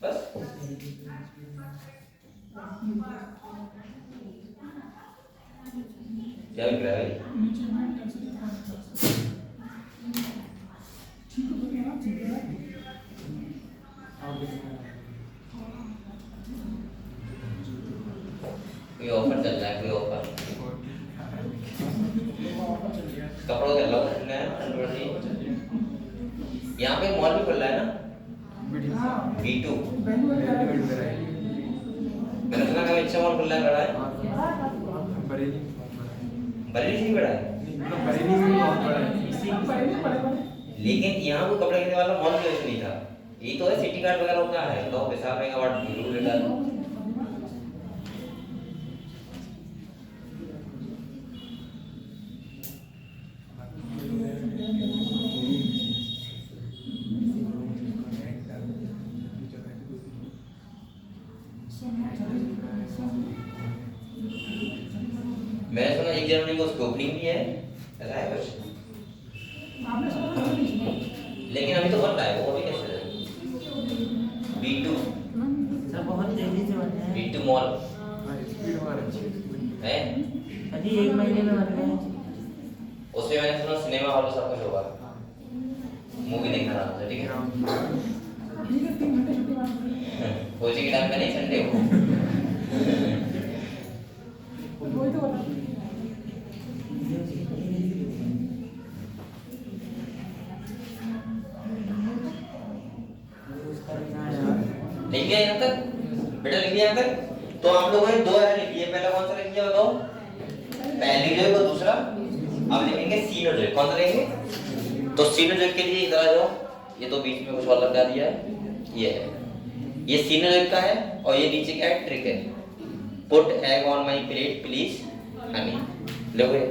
बस। क्या लिख रहा है भाई? कोई ऑफर चल रहा है, कोई ऑफर कपड़ों का लॉक है यहाँ पे मॉल भी खुल रहा है ना, B2, मैंने सुना कभी अच्छा मॉल खुल रहा है, बड़ा है। बरेली से भी बड़ा है, मतलब बरेली में भी बहुत बड़ा है। सब बड़े लेकिन यहाँ कोई कपड़ा खरीदने वाला मॉल क्यों नहीं था? ये तो है सिटी कार्ड वगैरह का है, तो विशाल मेगावाट जरूर लेता है। मैंने सुना 1 जनवरी को उसकी ओपनिंग भी है, ऐसा है कुछ, आपने सुना नहीं? लेकिन अभी तो बन रहा है वो, अभी कैसे B2 सर बहुत तेजी से बन रहे हैं। B2 मॉल हाँ, स्पीड हमारी अच्छी है। है, अभी 1 महीने में बन रहे हैं। उसमें मैंने सुना सिनेमा हॉल में सब कुछ होगा, मूवी देखना रहा था, ठीक है। ठीक है, 3 घंटे छुट्टी मार कोचिंग के टाइम पे नहीं, संडे को। वही तो बता। लिख लिया यहाँ तक बेटा, लिख लिया यहाँ तक। तो आप लोगों ने 2 एरर लिख लिए, पहला कौन सा लिख लिया बताओ? पहली जो है वो, दूसरा अब लिखेंगे सीनोजोइक। कौन सा लिखेंगे? तो सीनोजोइक के लिए इधर आ जाओ, ये तो बीच में कुछ और लगा दिया है, ये है, ये सीनोजोइक का है। और ये नीचे क्या है? ट्रिक है, put egg on my plate please Honey. देखो ये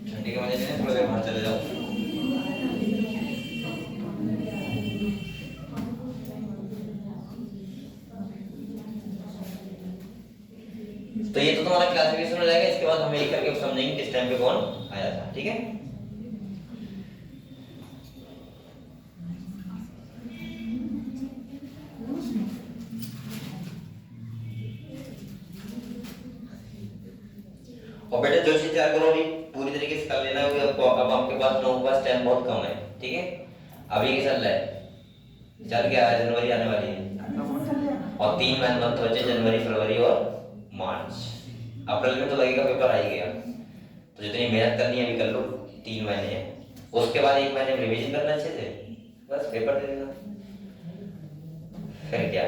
ठंडी के वजह से थोड़ा देर बाहर चले जाओ। तो ये तो तुम्हारा क्लासिफिकेशन हो जाएगा। इसके बाद हम एक करके समझेंगे किस टाइम पे कौन आया था, ठीक है। और बेटा जो चीज तैयार करो अभी पूरी तरीके से कर लेना है। अब आपके पास लोगों के पास टाइम बहुत कम है, ठीक है। अभी क्या चल रहा है? चल गया, जनवरी आने वाली है और 3 मंथ बचे, जनवरी, फरवरी और मार्च। अप्रैल में तो लगेगा पेपर आ ही गया, तो जितनी मेहनत करनी है अभी कर लो, 3 महीने हैं। उसके बाद 1 महीने में रिवीजन करना अच्छे से, बस पेपर दे देना। फिर क्या,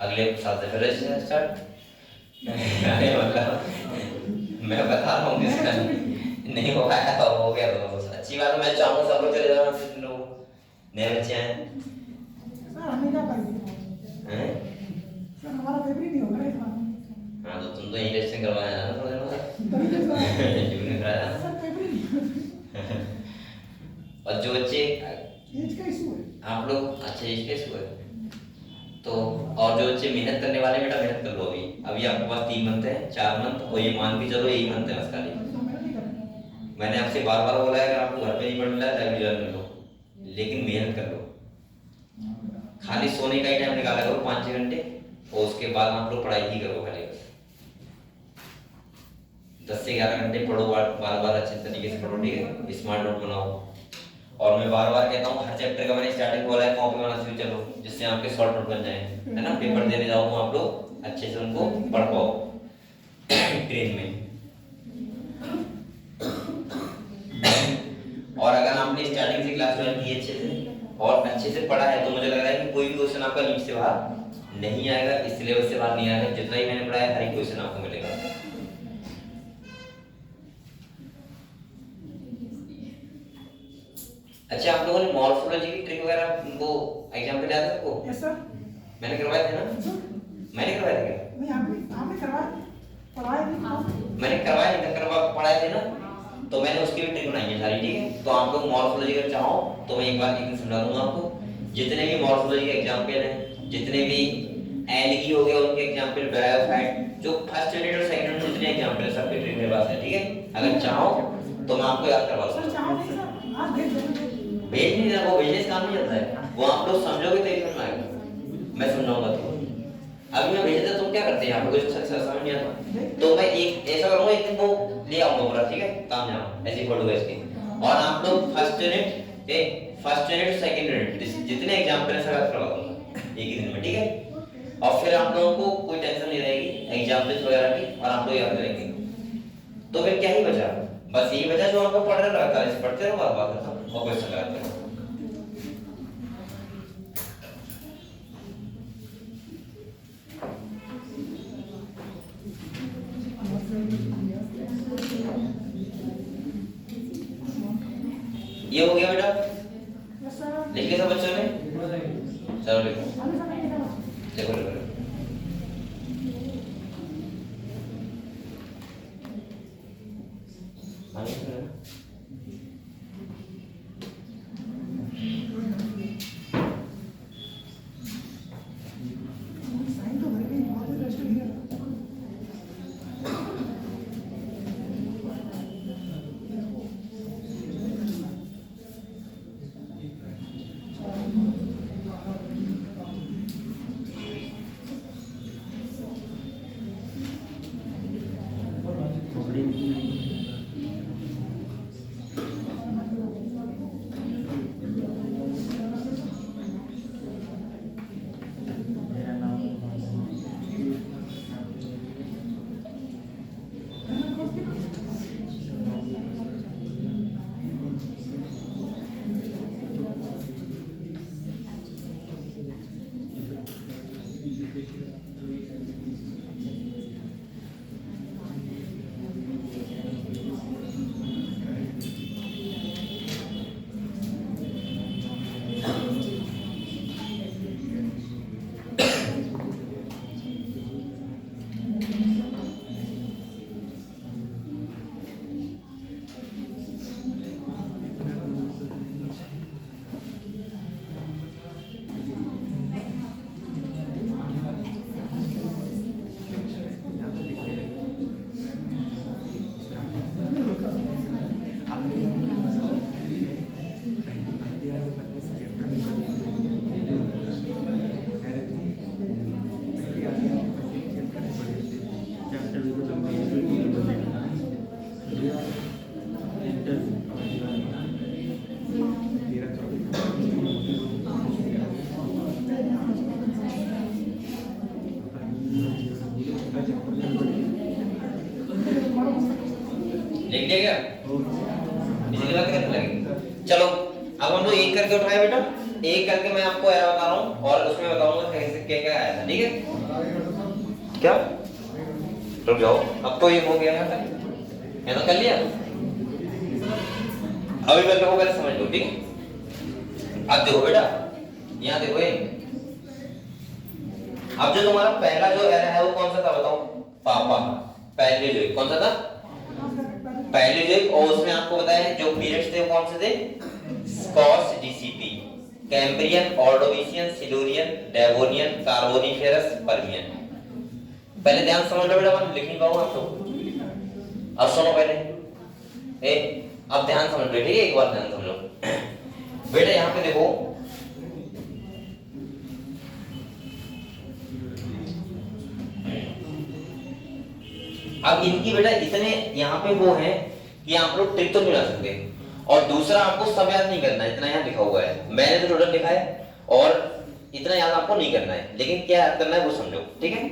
अगले साल से फिर स्टार्ट। मतलब मैं बता रहा हूँ किसका नहीं हो पाया तो हो गया, तो अच्छी बात है। मैं चाहूँगा सब लोग चले जाना, सिर्फ लोग नए बच्चे हैं। सर हमें क्या करेंगे? हैं? सर हमारा पेपर ही नहीं होगा इस बार। हाँ, तो तुम तो यही टेस्टिंग करवाया ना थोड़े दिनों तभी तो सर से। जीवन कराया ना। सर पेपर ही नहीं। और जो बच्चे एज का इशू है। आप लोग अच्छे एज के हुए तो, और जो बच्चे मेहनत करने वाले बेटा मेहनत कर लो। अभी आपके पास 3 मंथ है, 4 मंथ, और ये मान के चलो यही मंथ है बस खाली। तो मेरा नहीं करना। मैंने आपसे बार बार बोला है अगर आपको घर पे नहीं पढ़ रहा है लाइब्रेरी ज्वाइन कर लो, लेकिन मेहनत कर लो। खाली सोने का ही टाइम निकाला करो 5-6 घंटे, और उसके बाद आप लोग पढ़ाई ही करो खाली बस। 10 से 11 घंटे पढ़ो, बार बार अच्छे तरीके से पढ़ो, ठीक है। स्मार्ट नोट बनाओ। और मैं बार बार कहता हूँ हर चैप्टर का मैंने स्टार्टिंग बोला है कॉपी बनाना शुरू चलो, जिससे आपके शॉर्ट नोट बन जाए, है ना। पेपर देने जाओ तो आप लोग अच्छे से उनको पढ़ पाओ ट्रेन में। और अगर आपने स्टार्टिंग से क्लास ज्वाइन की अच्छे से और अच्छे से पढ़ा है, तो मुझे लग रहा है कि कोई भी क्वेश्चन आपका नीट से बाहर नहीं आएगा, इस सिलेबस से बाहर नहीं आएगा। जितना ही मैंने पढ़ाया हर एक क्वेश्चन आपको मिलेगा। अच्छा, आप लोगों ने मॉर्फोलॉजी की ट्रिक वगैरह उनको एग्जाम पे याद है आपको? Yes sir. मैंने करवाए थे ना? मैंने करवाए थे क्या? नहीं आपने करवाया, पढ़ाया नहीं। मैंने करवाए नहीं, पढ़ाए थे ना, तो मैंने उसकी भी ट्रिक बनाई है सारी, ठीक है। तो आप लोग मॉर्फोलॉजी अगर चाहो तो मैं एक बार एक दिन समझा दूंगा आपको। जितने भी मॉर्फोलॉजी के एग्जाम्पल हैं, जितने भी एल्गी हो गया उनके एग्जांपल, ब्रायोफाइट, जो फर्स्ट यूनिट और सेकंड यूनिट जितने एग्जांपल है सबके ट्रिक मेरे पास है, ठीक है। अगर चाहो तो मैं आपको याद करवा सर सकता चाहो नहीं सर, आज भेज दो। भेज नहीं देना, वो भेजने से काम नहीं चलता है, वो आप लोग समझोगे तो एक में आएगा, मैं समझाऊंगा तो। अभी मैं भेज देता, तुम क्या करते हैं यहाँ पे, कुछ अच्छा समझ नहीं आता, तो मैं एक ऐसा करूंगा, एक दिन वो ले आऊंगा पूरा, ठीक है, काम जाओ ऐसी फोटो है इसकी। और आप लोग फर्स्ट यूनिट सेकंड यूनिट जितने एग्जांपल है सब याद करवा दूंगा एक ही दिन में, ठीक है। और फिर आप लोगों को कोई टेंशन नहीं रहेगी एग्जांपल्स वगैरह की, और आप लोग याद करेंगे। तो फिर क्या ही बचा, बस यही बचा जो आपको पढ़ रहा था, इसे पढ़ते रहो, बार बार खत्म और क्वेश्चन लगाते रहो। ये हो गया बेटा, यस सर। लिख लिया सब बच्चों ने, चलो लिखो, अभी समय नहीं था। देखो लिखो। आगे चलो ना। साइन तो भर गई, बहुत रेस्ट लिया। मेरा नाम चैप्टर भी तो लिख दिया क्या, इसी बात करने लगे। चलो अब हम लोग एक करके उठाए बेटा, एक करके मैं आपको एरा बता रहा हूँ और उसमें बताऊंगा कैसे क्या क्या आया था, ठीक है। क्या रुक जाओ, अब तो ये हो गया है, ये तो कर लिया, अभी मैं लोगों को समझ लो, ठीक है। अब देखो बेटा, यहाँ देखो ये, अब जो तुम्हारा पहला जो एरा है वो कौन सा था बताओ, पापा, पहले जो कौन सा था, पहले जो, और उसमें आपको बताया जो पीरियड्स थे वो कौन से थे, स्कॉट्स डीसीपी, Cambrian, Ordovician, Silurian, Devonian, Carboniferous, Permian. पहले ध्यान समझ लो बेटा, मैं लिख नहीं पाऊंगा आप लोग, अब सुनो पहले, अब ध्यान समझ लो, ठीक है, एक बार ध्यान समझ लो बेटा। यहाँ पे देखो, अब इनकी बेटा इतने यहाँ पे वो है कि आप लोग ट्रिक तो नहीं बना सकते, और दूसरा आपको सब याद नहीं करना है, इतना यहाँ लिखा हुआ है, मैंने तो टोटल लिखा है, और इतना याद आपको नहीं करना है, लेकिन क्या याद करना है वो समझो, ठीक है।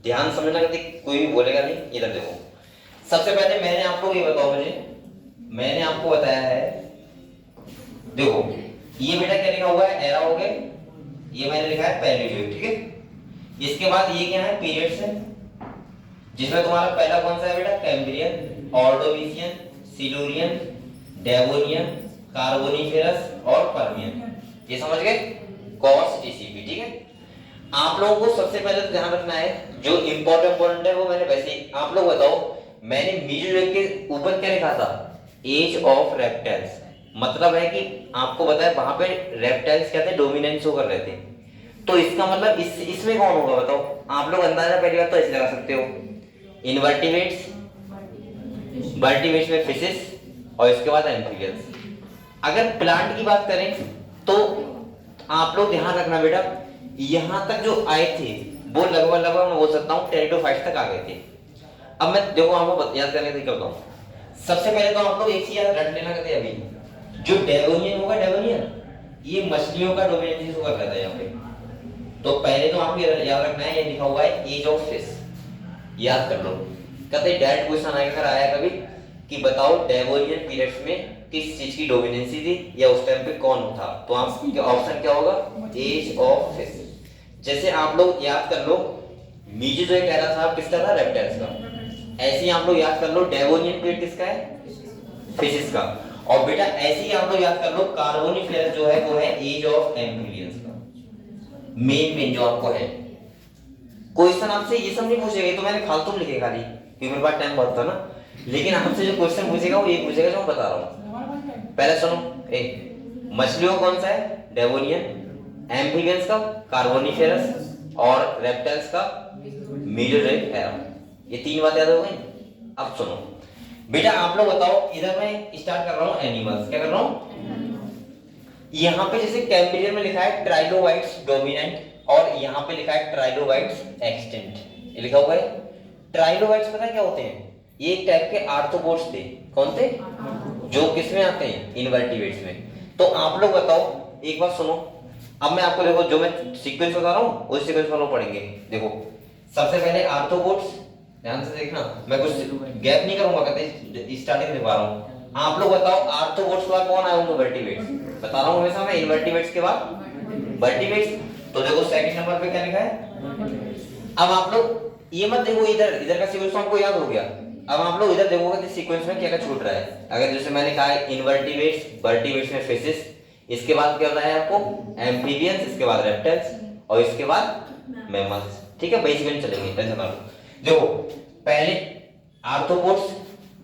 ध्यान समझना, कोई भी बोलेगा नहीं, इधर देखो। सबसे पहले मैंने आपको ये बताओ, मैंने आपको बताया है, देखो ये बेटा क्या लिखा हुआ है, एरा हो गए, ये मैंने लिखा है पहले जो, ठीक है। इसके बाद ये क्या है, पीरियड्स है, जिसमें तुम्हारा पहला कौन सा है बेटा, Cambrian, Ordovician, Silurian, Devonian, Carboniferous और पर्मियन, ये समझ गए, कॉस डीसीपी, ठीक है। आप लोगों को सबसे पहले तो ध्यान रखना है, जो इंपॉर्टेंट है वो मैंने वैसे ही, आप लोग बताओ, मैंने मीजोरेट के ऊपर क्या लिखा था, एज ऑफ रेप्टाइल्स, मतलब है कि आपको बताया वहां पे रेप्टाइल्स क्या थे, डोमिनेंस शो कर रहे थे, तो इसका मतलब इसमें कौन होगा बताओ? आप लोग अंदाजा पहली बात तो ऐसे लगा सकते हो, इनवर्टिब्रेट्स, वर्टिब्रेट्स में फिशेस और इसके बाद एम्फीबियंस। अगर प्लांट की बात करें तो आप लोग ध्यान रखना बेटा, यहां तक जो आए थे वो लगभग मैं बोल सकता हूँ टेरिडोफाइट्स तक आ गए थे। अब मैं देखो आपको याद करने का बताऊं, सबसे पहले तो आप लोग एक चीज याद रख लेना करते अभी, जो डेवोनियन होगा, डेवोनियन ये मछलियों का डोमिनेंस होगा कहता है यहाँ पे। तो पहले तो आपको याद रखना है, ये लिखा हुआ है एज ऑफ फिश, याद कर लो। कहते डायरेक्ट क्वेश्चन आया कभी कि बताओ डेवोनियन पीरियड्स में किस चीज की डोमिनेंसी थी या उस टाइम पे कौन था, तो आपका ऑप्शन क्या होगा? Age of fish. जैसे आप लोग याद कर लो मीजो जो कह रहा था किसका था? रेप्टाइल्स का। ऐसे ही आप लोग याद कर लो डेवोनियन पीरियड किसका है? फिशेस का। और बेटा ऐसे ही आप लोग याद कर लो कार्बोनिफेरस जो है वो है एज ऑफ एम्फीबियंस का। मेन जो आपको है क्वेश्चन आपसे ये सब नहीं पूछेगा, तो मैंने फालतू लिखे खाली क्योंकि मेरे पास टाइम बहुत था ना, लेकिन आपसे जो क्वेश्चन पूछेगा वो ये पूछेगा जो मैं बता रहा हूँ। पहले सुनो, मछलियों कौन सा है? डेवोनियन, एम्फीबियंस का कार्बोनिफेरस और रेप्टाइल्स का मीजोजोइक एरा। ये तीन बातें याद हो गई। अब सुनो बेटा, आप लोग बताओ, इधर मैं स्टार्ट कर रहा हूँ एनिमल्स। क्या कर रहा हूँ? यहाँ पे जैसे कैम्ब्रियन में लिखा है ट्राइलोबाइट्स डोमिनेंट और यहाँ पे लिखा है ट्राइलोबाइट्स एक्सटेंट, ये लिखा हुआ है। ट्राइलोबाइट्स पता है क्या होते हैं? ये एक टाइप के आर्थ्रोपोड्स थे। कौन थे? जो किसमें आते हैं? इनवर्टिब्रेट्स में। तो आप लोग बताओ, एक बात सुनो, अब मैं आपको देखो जो मैं सीक्वेंस बता रहा हूँ उस सीक्वेंस फॉलो पढ़ेंगे। देखो सबसे पहले आर्थ्रोपोड्स, ध्यान से देखना, मैं कुछ गैप नहीं करूंगा, कहते स्टार्टिंग में बता रहा हूँ। आप लोग बताओ आर्थ्रोपोड्स के बाद कौन आए होंगे? वर्टिब्रेट्स। बता रहा हूँ हमेशा मैं, इनवर्टिब्रेट्स के बाद वर्टिब्रेट्स। तो देखो सेकंड नंबर पे क्या लिखा है। अब आप लोग ये मत देखो, इधर का सीक्वेंस आपको याद हो गया। अब आप लोग इधर देखोगे कि सीक्वेंस में क्या क्या छूट रहा है। अगर जैसे मैंने कहा है इनवर्टिब्रेट्स, वर्टिब्रेट्स में फिशेस, इसके बाद क्या होता है आपको? एम्फीबियंस, इसके बाद रेप्टाइल्स और इसके बाद मैमल्स। ठीक है, बेसिक में चलेंगे, टेंशन ना लो। देखो पहले आर्थ्रोपोड्स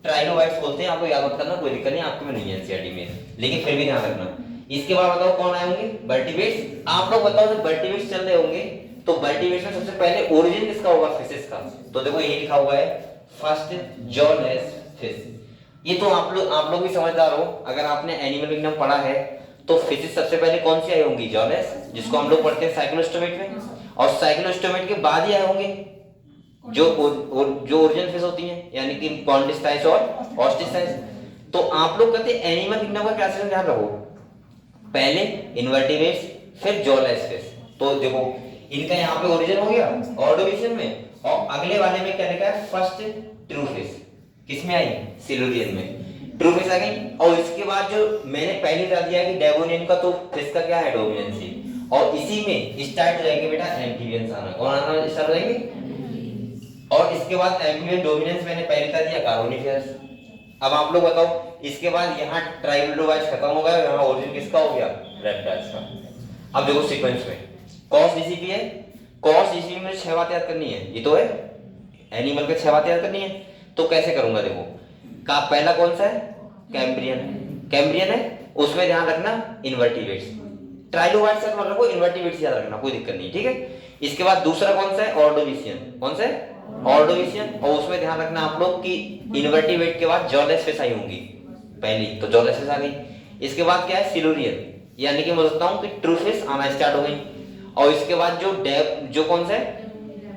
ट्राइलोबाइट्स बोलते हैं, आपको याद मत करना, कोई दिक्कत नहीं, आपको में नहीं है एनसीईआरटी में, लेकिन फिर भी ध्यान रखना। इसके बाद बताओ कौन आए होंगे? वर्टिब्रेट्स। आप लोग बताओ जब वर्टिब्रेट्स चल रहे होंगे तो वर्टिब्रेट्स में सबसे पहले ओरिजिन किसका होगा? फिशेस का। तो देखो ये लिखा हुआ है फर्स्ट जॉलेस फिश। ये तो आप लोग भी समझदार हो, अगर आपने एनिमल किंगडम पढ़ा है तो फिशेस सबसे पहले कौन सी आई होंगी? जॉलेस, जिसको हम लोग पढ़ते हैं साइक्लोस्टोमेट में, और साइक्लोस्टोमेट के बाद ही आए होंगे जो ओरिजिनल फिश होती हैं, यानी कि कॉन्डिस्टाइस और ऑस्टिसाइस। तो आप लोग कहते हैं एनिमल किंगडम का क्लासिफिकेशन ध्यान रखो, पहले इनवर्टिब्रेट्स फिर जॉलेस फिश। तो देखो इनका यहाँ पे ओरिजिन हो गया ऑर्डोविशियन में, और अगले वाले में क्या लिखा है? First true fish. किसमें आई? सिलुरियन में ट्रू फिश आ गई। और इसके बाद जो मैंने पहले बता दिया कि डेवोनियन का तो फिश का क्या है? डोमिनेंसी। और इसी में स्टार्ट हो जाएंगे बेटा एम्फीबियंस आना, कौन आना स्टार्ट हो जाएंगे? और इसके बाद एम्फीबियन डोमिनेंस मैंने पहले बता दिया कार्बोनिफेरस। अब आप लोग बताओ, इसके बाद यहाँ ट्राइलोबाइट्स खत्म हो गया, यहाँ ओरिजिन किसका हो गया? रेप्टाइल्स का। अब देखो सीक्वेंस में कॉस डीसीपी है, कॉस डीसीपी में 6 बातें याद करनी है, ये तो है एनिमल के 6 बातें याद करनी है। तो कैसे करूंगा? देखो का पहला कौन सा है? कैम्ब्रियन है, उसमें ध्यान रखना इनवर्टिब्रेट्स। ट्राइलोबाइट्स का मतलब इनवर्टिब्रेट्स याद रखना, कोई दिक्कत नहीं, ठीक है। इसके बाद दूसरा कौन सा है? ऑर्डोविशियन। कौन सा है? ऑर्डोविशियन। और उसमें ध्यान रखना आप लोग कि इनवर्टिब्रेट के बाद जॉलेस फिश आई होंगी पहली, तो जॉलेस फिश आ गई। इसके बाद क्या है? सिलुरियन, यानी कि मैं बोलता हूं कि ट्रू फिश आना स्टार्ट हो गई। और इसके बाद जो कौन सा है?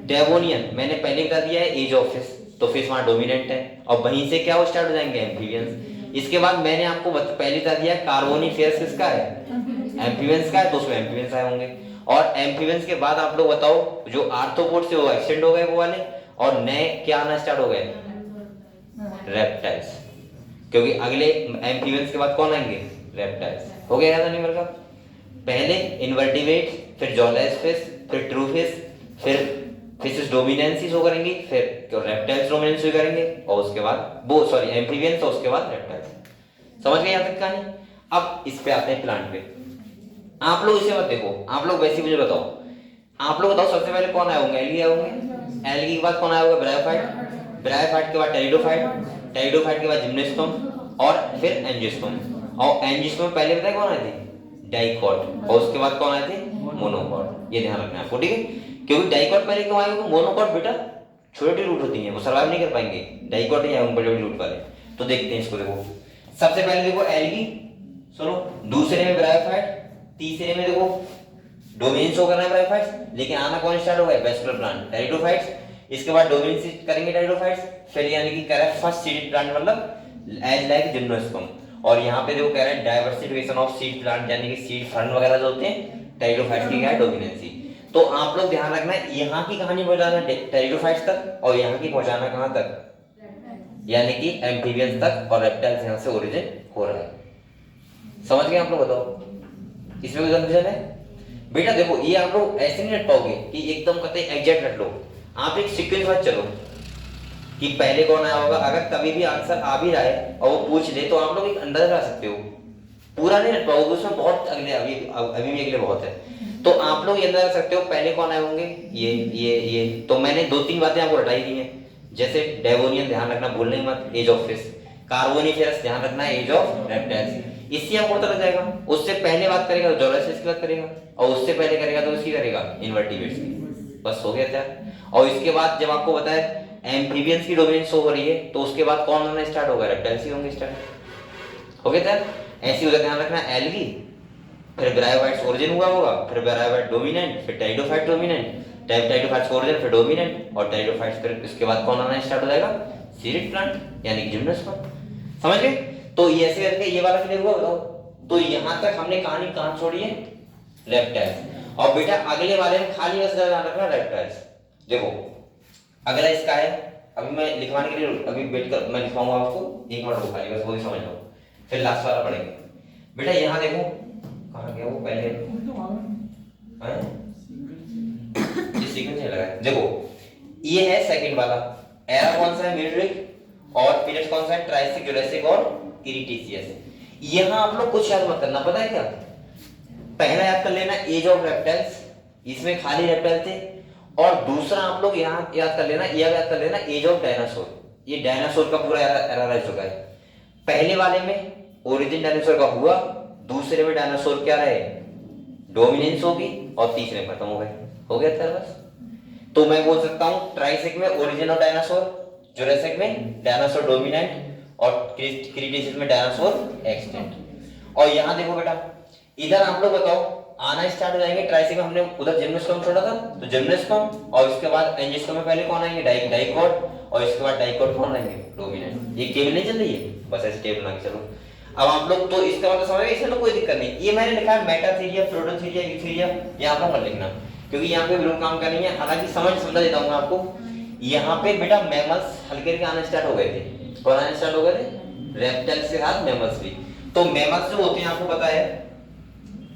डेवोनियन, मैंने पहले बता दिया है एज ऑफ फिश, तो फिश वहां डोमिनेंट है, और वहीं से क्या हो स्टार्ट हो जाएंगे? एम्फीबियंस। इसके बाद मैंने आपको पहले बता दिया कार्बोनिफेरस किसका है? एम्फीबियंस का है, तो उसमें एम्फीबियंस आए होंगे। और एम्फीबियंस के बाद आप लोग बताओ जो आर्थ्रोपोड से वो एक्सटेंड हो गए वो वाले, और नए क्या आना स्टार्ट हो गए? रेप्टाइल्स, क्योंकि अगले एम्फीबियंस के बाद कौन आएंगे? रेप्टाइल्स। हो गया याद एनिमल का? पहले इनवर्टिब्रेट्स, फिर जॉलेस फिश, फिर ट्रू फिश, फिर फिशेस डोमिनेंसी शो करेंगी, फिर रेप्टाइल्स डोमिनेंस शो करेंगे, और उसके बाद एम्फीबियंस, और उसके बाद रेप्टाइल्स। समझ गए यहाँ तक कहानी? अब इस पे आते हैं प्लांट पे। आप लोग इसे मत देखो, आप लोग वैसे मुझे बताओ, आप लोग बताओ सबसे पहले कौन आए होंगे? एल्गी आए होंगे। एल्गी के बाद कौन आया होगा? ब्रायोफाइट। ब्रायोफाइट के बाद टेरिडोफाइट। टेरिडोफाइट के बाद जिम्नोस्पर्म, और फिर एंजियोस्पर्म। और एंजियोस्पर्म पहले पता है कौन आए थे? डाइकॉट। और उसके बाद कौन आए थे? मोनोकॉट, ये ध्यान रखना है आपको, ठीक है। क्योंकि डाइकॉट पहले क्यों आएगा, मोनोकॉट बेटा छोटी रूट होती है, वो सर्वाइव नहीं कर पाएंगे, डाइकॉट ही आएंगे बड़ी बड़ी रूट वाले। तो देखते हैं इसको, देखो सबसे पहले देखो एल्गी, सुनो, दूसरे में ब्रायोफाइट, तीसरे में देखो डोमेन शो करना है ब्रायोफाइट्स, लेकिन आना कौन स्टार्ट होगा, वेस्कुलर प्लांट टेरिडोफाइट्स, इसके बाद डोमेन से करेंगे टेरिडोफाइट्स, फिर यानी कि करेक्ट फर्स्ट सीडेड प्लांट मतलब एज लाइक जिम्नोस्पर्म। और यहाँ पे देखो कह रहे हैं डाइवर्सिफिकेशन ऑफ सीड प्लांट, यानी कि सीड फंड वगैरह जो होते हैं टेरिडोफाइट्स की क्या है, डोमिनेंसी। तो आप लोग ध्यान रखना है, यहाँ की कहानी पहुंचाना टेरिडोफाइट्स तक और यहाँ की पहुंचाना कहाँ तक, यानी कि एम्फीबियंस तक, और रेप्टाइल्स यहाँ से ओरिजिन हो रहा है। समझ गए आप लोग, बताओ इसमें कोई कंफ्यूजन है? बेटा देखो ये आप लोग ऐसे नहीं रट पाओगे कि एकदम कहते एग्जैक्ट रट लो, आप एक सीक्वेंस वाइज चलो कि पहले कौन आया होगा। अगर कभी भी आंसर आ भी रहा है और वो पूछ ले तो आप लोग एक अंदाजा लगा सकते हो, पूरा नहीं रट पाओगे, उसमें बहुत अगले अभी भी अगले बहुत है। तो आप लोग ये अंदाजा कर सकते हो पहले कौन आए होंगे, ये। तो मैंने 2-3 बातें आपको रटाई दी हैं, जैसे डेवोनियन ध्यान रखना, भूलने मत, एज ऑफ फिश, कार्बोनिफेरस ध्यान रखना, एज ऑफ रेप्टाइल्स, इससे आपको पता लग जाएगा। उससे पहले बात करेगा तो जोरासिस की बात करेगा, और उससे पहले करेगा तो उसकी करेगा इन्वर्टिब्रेट्स की, बस हो गया था। और इसके बाद जब आपको बताया एम्फीबियंस की डोमिनेंस शो हो रही है तो उसके बाद कौन होना स्टार्ट होगा, रेप्टाइल्स ही होंगे स्टार्ट, हो गया था। ऐसी उधर ध्यान रखना, एल्गी, फिर ब्रायोफाइट्स ओरिजिन हुआ होगा, फिर ब्रायोफाइट डोमिनेंट, फिर टेरिडोफाइट डोमिनेंट, टेरिडोफाइट्स ओरिजिन, फिर डोमिनेंट, और टेरिडोफाइट्स फिर इसके बाद कौन आना स्टार्ट हो जाएगा, सीडेड प्लांट यानी कि जिम्नोस्पर्म। समझ गए? तो ये ऐसे करके ये वाला क्लियर हुआ, बताओ। तो यहां तक हमने कहानी कहां छोड़ी है, रेप्टाइल्स। और बेटा अगले वाले में खाली बस ध्यान रखना रेप्टाइल्स। देखो अगला इसका है, अभी मैं लिखवाने के लिए अभी वेट कर, मैं लिखवाऊंगा आपको, 1 मिनट रुको खाली, बस वो ही समझ लो, फिर लास्ट वाला पढ़ेंगे। बेटा यहाँ देखो कहाँ गया वो पहले है, ये सीक्वेंस नहीं लगा है। देखो ये है सेकंड वाला, एरा कौन सा है, मिडरिक, और पीरियड कौन सा है, ट्राइसिक, जुरासिक और क्रीटेशियस। यहाँ आप लोग कुछ याद मत करना, पता है क्या, पहला याद कर लेना एज ऑफ रेप्टाइल्स, इसमें खाली रेप्टाइल थे, और दूसरा आप लोग यहाँ याद कर लेना, यह याद कर लेना एज ऑफ डायनासोर, ये डायनासोर का पूरा एरा रह चुका है। पहले वाले में ओरिजिन डायनासोर का हुआ, दूसरे में डायनासोर क्या रहे, डोमिनेंस होगी, और तीसरे में खत्म हो गए, हो गया था बस। तो मैं बोल सकता हूँ ट्राइसिक में ओरिजिन ऑफ डायनासोर, जुरासिक में डायनासोर डोमिनेंट, और क्रीटेशियस में डायनासोर एक्सटिंक्ट। और यहाँ देखो बेटा इधर आप लोग बताओ आना स्टार्ट हो जाएंगे, ट्राइसिक में हमने उधर जिम्नोस्पर्म छोड़ा था, तो जिम्नोस्पर्म, और इसके बाद एंजियोस्पर्म में पहले कौन आएंगे, डाइकॉट, और इसके बाद डाइकॉट कौन आएंगे, डोमिनेंट। ये टेबल नहीं चल रही है, बस ऐसे टेबल बना के चलो। अब आप लोग तो इसका मतलब समझ गए, इसमें तो कोई दिक्कत नहीं। ये मैंने लिखा है मेटाथीरिया, प्रोटोथीरिया, यूथीरिया, यहाँ पर मत लिखना क्योंकि यहाँ पे बिल्कुल काम करनी है। हालांकि समझा देता हूँ आपको, यहाँ पे बेटा मैमल्स हल्के हल्के आने स्टार्ट हो गए थे, कौन आने स्टार्ट हो गए थे, रेप्टाइल्स के साथ मैमल्स भी। तो मैमल्स जो होते हैं आपको पता है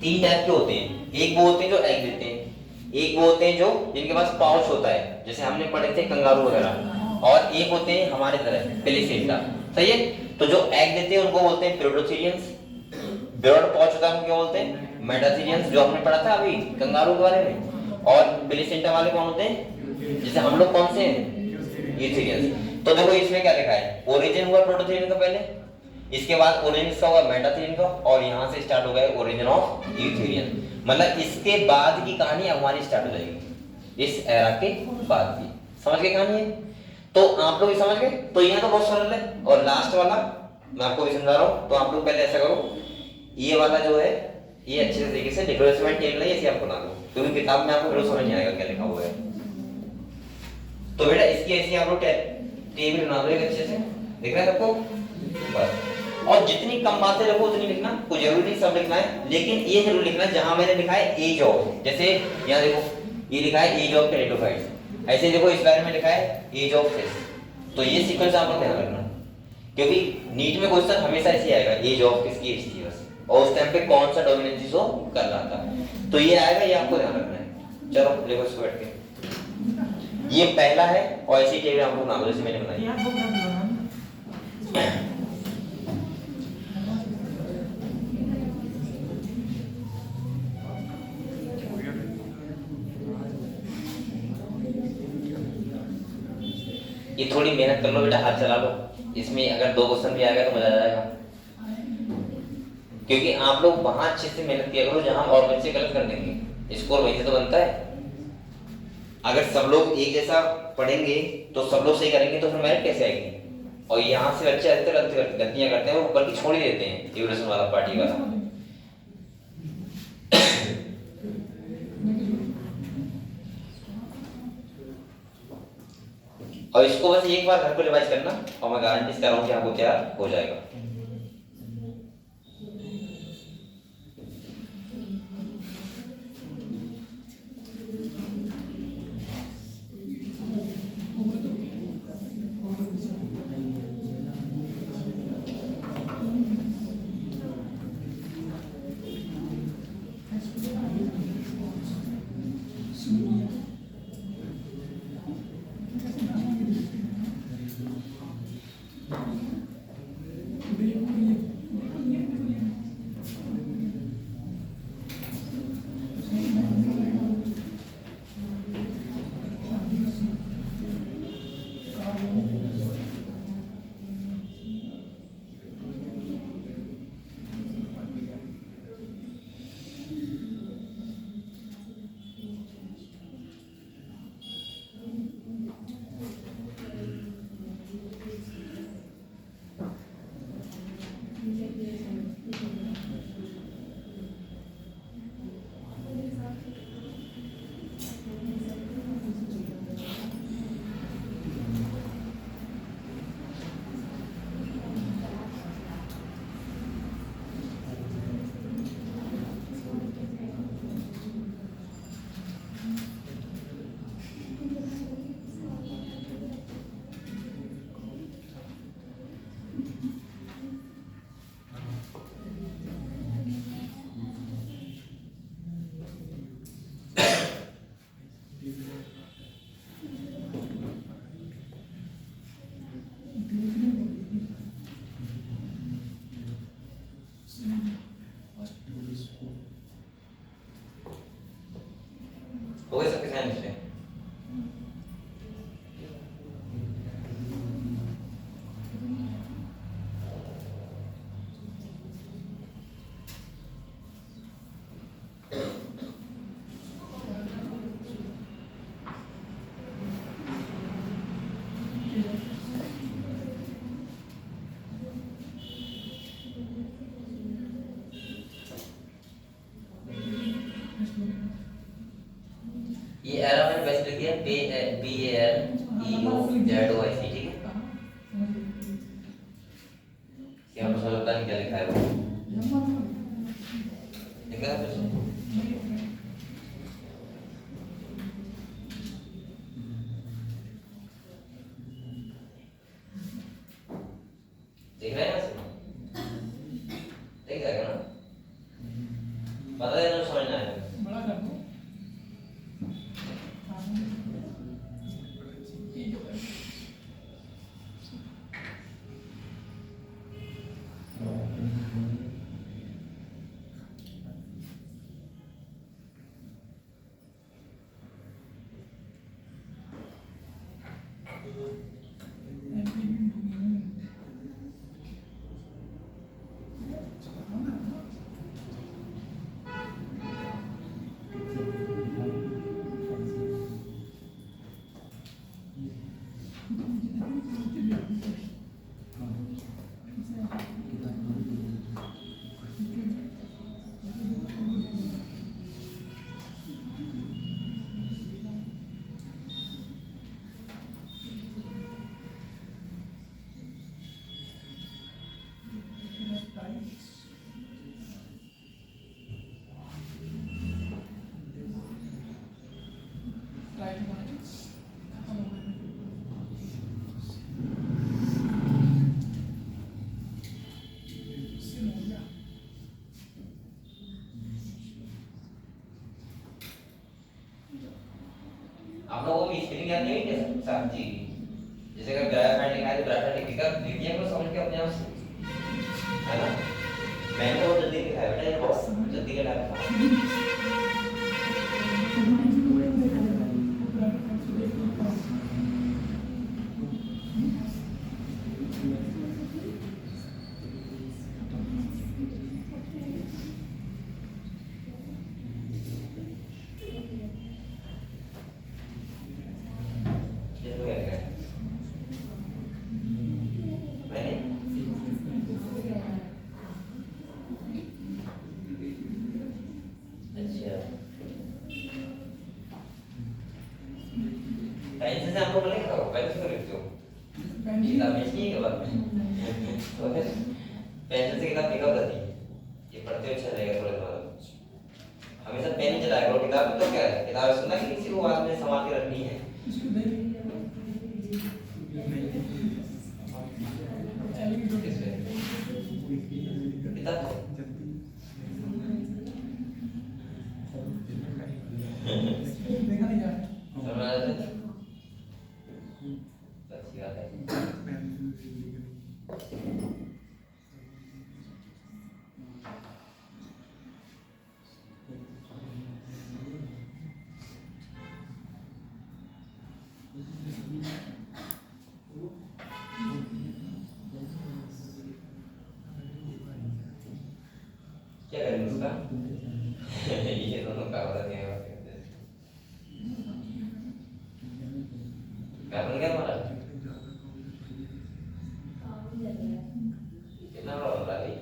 3 टाइप के होते हैं, एक वो होते हैं जो एग देते हैं, एक वो होते हैं जो जिनके पास पाउच होता है, जैसे हमने पढ़े थे कंगारू वगैरह, और एक होते हैं हमारे तरह प्लेसेंटा, सही है। तो जो एग देते हैं उनको बोलते हैं प्रोटोथीरियंस, ब्रॉड पाउच होता है उनको क्या बोलते हैं, मेटाथीरियंस, जो हमने पढ़ा था अभी कंगारू के बारे में। और प्लेसेंटा वाले कौन होते हैं, जैसे हम लोग कौन से हैं, यूथीरियंस। तो देखो इसमें क्या लिखा है, ओरिजिन हुआ प्रोटोथीरियन का पहले, इसके बाद ओरिजिन का होगा मेटाथीरियन का, और यहाँ से स्टार्ट हो गया ओरिजिन ऑफ यूथीरियन। मतलब इसके बाद की कहानी हमारी स्टार्ट हो जाएगी, इस एरा के बाद की। समझ गए कहानी है? तो आप लोग समझ गए। तो यहाँ तो बहुत सरल है, और लास्ट वाला मैं आपको भी समझा रहा हूँ। तो आप लोग पहले ऐसा करो, ये वाला जो है ये अच्छे से तरीके से लिखो, इसमें टेबल है ऐसे आपको बना दो, क्योंकि किताब में आपको बिल्कुल समझ नहीं आएगा क्या लिखा हुआ है। तो बेटा इसकी ऐसी आप लोग टेबल बना दो अच्छे से, दिख रहा है सबको बस। और जितनी कम बातें रखो उतनी लिखना, कोई जरूरी नहीं सब लिखना है, लेकिन ये जरूर लिखना जहां मैंने लिखा है एज ऑफ, जैसे यहाँ देखो ये लिखा है एज ऑफ टेरिडोफाइट्स, ऐसे देखो इस बारे में लिखा है एज ऑफ फिश। तो ये सीक्वेंस आप लोग ध्यान रखना, क्योंकि नीट में क्वेश्चन हमेशा ऐसे आएगा, एज ऑफ फिश की हिस्ट्री बस, और उस टाइम पे कौन सा डोमिनेंसी शो कर रहा था, तो ये आएगा, ये आपको ध्यान रखना है। चलो देखो इसको बैठ के, ये पहला है, और ऐसी टेबल आपको बना दो जैसे मैंने बनाई। ये थोड़ी मेहनत कर लो बेटा, हाथ चला लो, इसमें अगर 2 क्वेश्चन भी आएगा तो मजा आ जाएगा, क्योंकि आप लोग वहां अच्छे से मेहनत किया करो जहां और बच्चे गलत कर देंगे। स्कोर वहीं से तो बनता है। अगर सब लोग एक जैसा पढ़ेंगे तो सब लोग सही करेंगे तो फिर मेरिट कैसे आएगी? और यहाँ से बच्चे अधिकतर गलतियां करते हैं, वो ऊपर की छोड़ ही देते हैं, इवोल्यूशन वाला पार्टी वाला। और इसको बस एक बार घर को रिवाइज करना और मैं गारंटी से कह रहा हूँ कि आपको तैयार हो जाएगा। हो गए सबके साइन इसमें? ये एरा मैंने वैसे लिख दिया BALEOZOIC, ठीक है? यहाँ पर समझ पता नहीं क्या लिखा है वो, लिखा है कुछ? देख रहे हैं यहाँ से? देख जाएगा ना? बता देना समझना है। बड़ा कर दो। आप लोगों को स्पेलिंग याद नहीं है क्या साहब जी? जैसे अगर ग्राफाइट लिखा है तो ग्राफाइट लिखा लिख दिया करो समझ के अपने आप से, है ना? मैंने बहुत जल्दी लिखा है बेटा, ये बहुत जल्दी लिखा है। तो फिर पेंसिल से किताब पिकअप रहती है, ये पढ़ते हुए अच्छा रहेगा थोड़े दिमाग में। हमेशा पेन ही चलाया करो, किताब में तो क्या है, किताब सुनना कि किसी को बाद में संभाल के रखनी है। इसको दे किताब देखा नहीं यार। समझ आ जाता है? अच्छी बात है। क्या करेंगे उसका? ये दोनों का बता दिया क्या मारा? कितना बड़ा बन रहा है?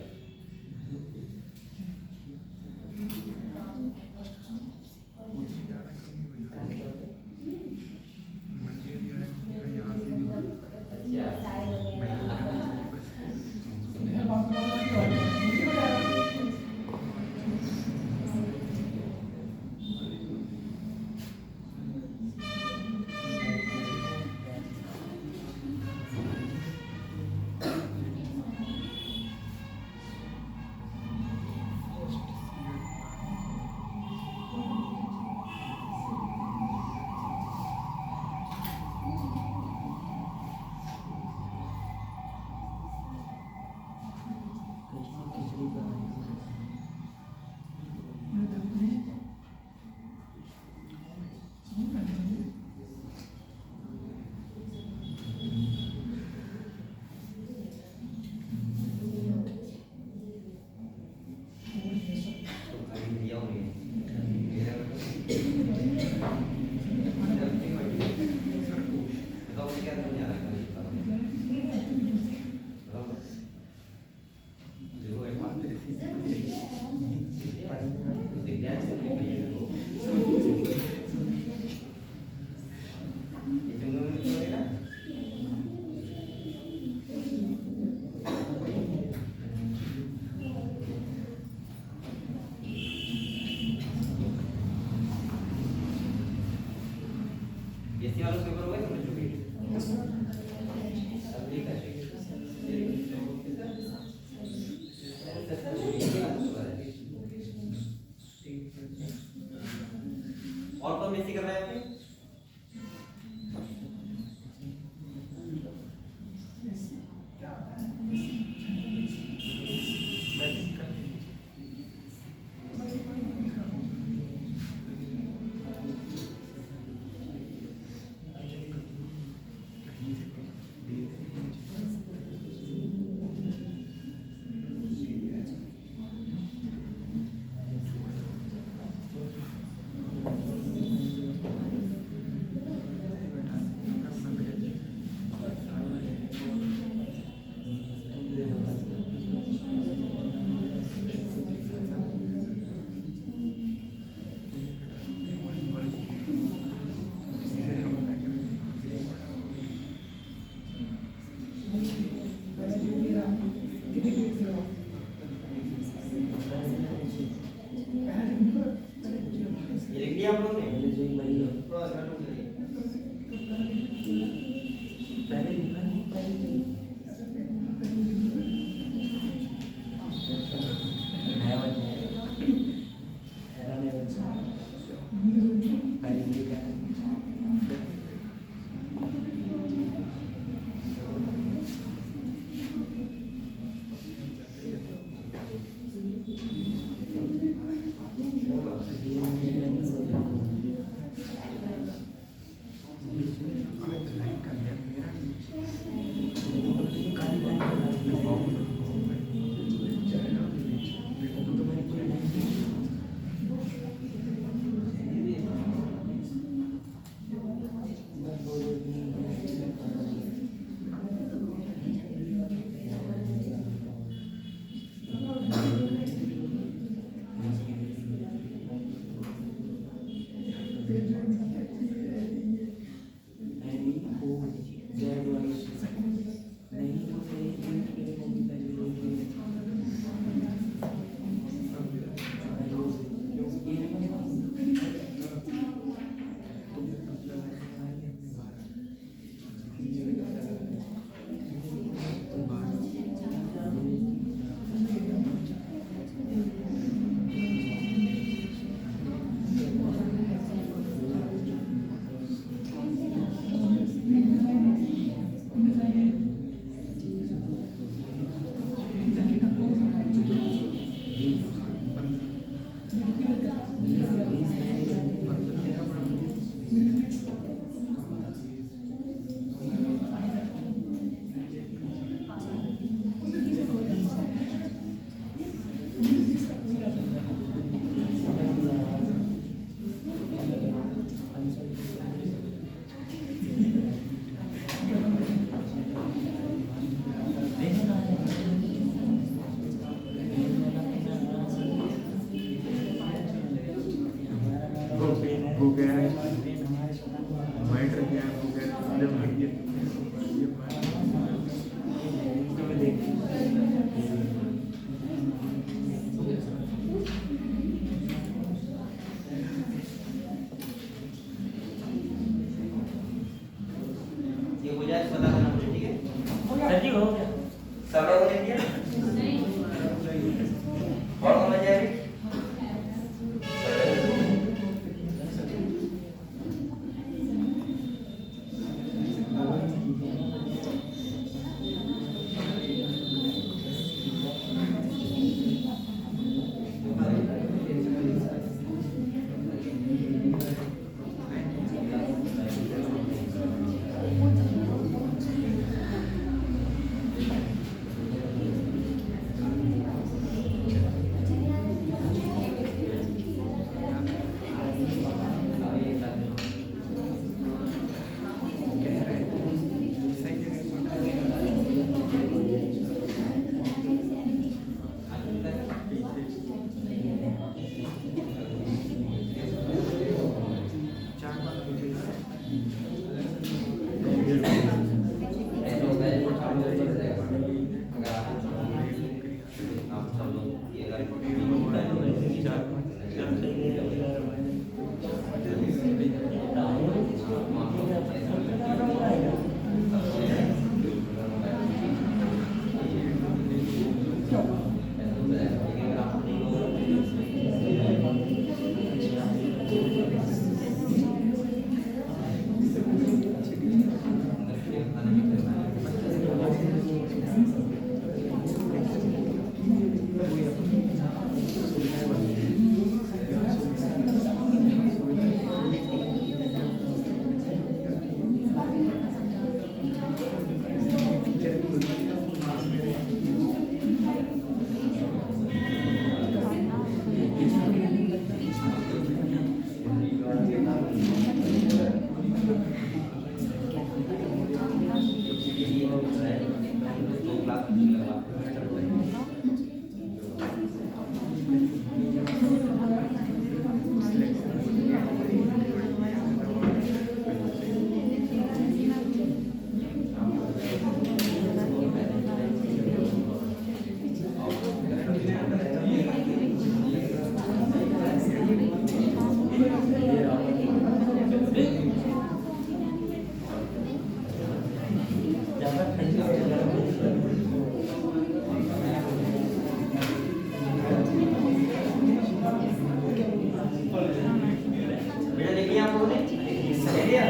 बेटा देख लिया आप लोगों ने? देख लिया?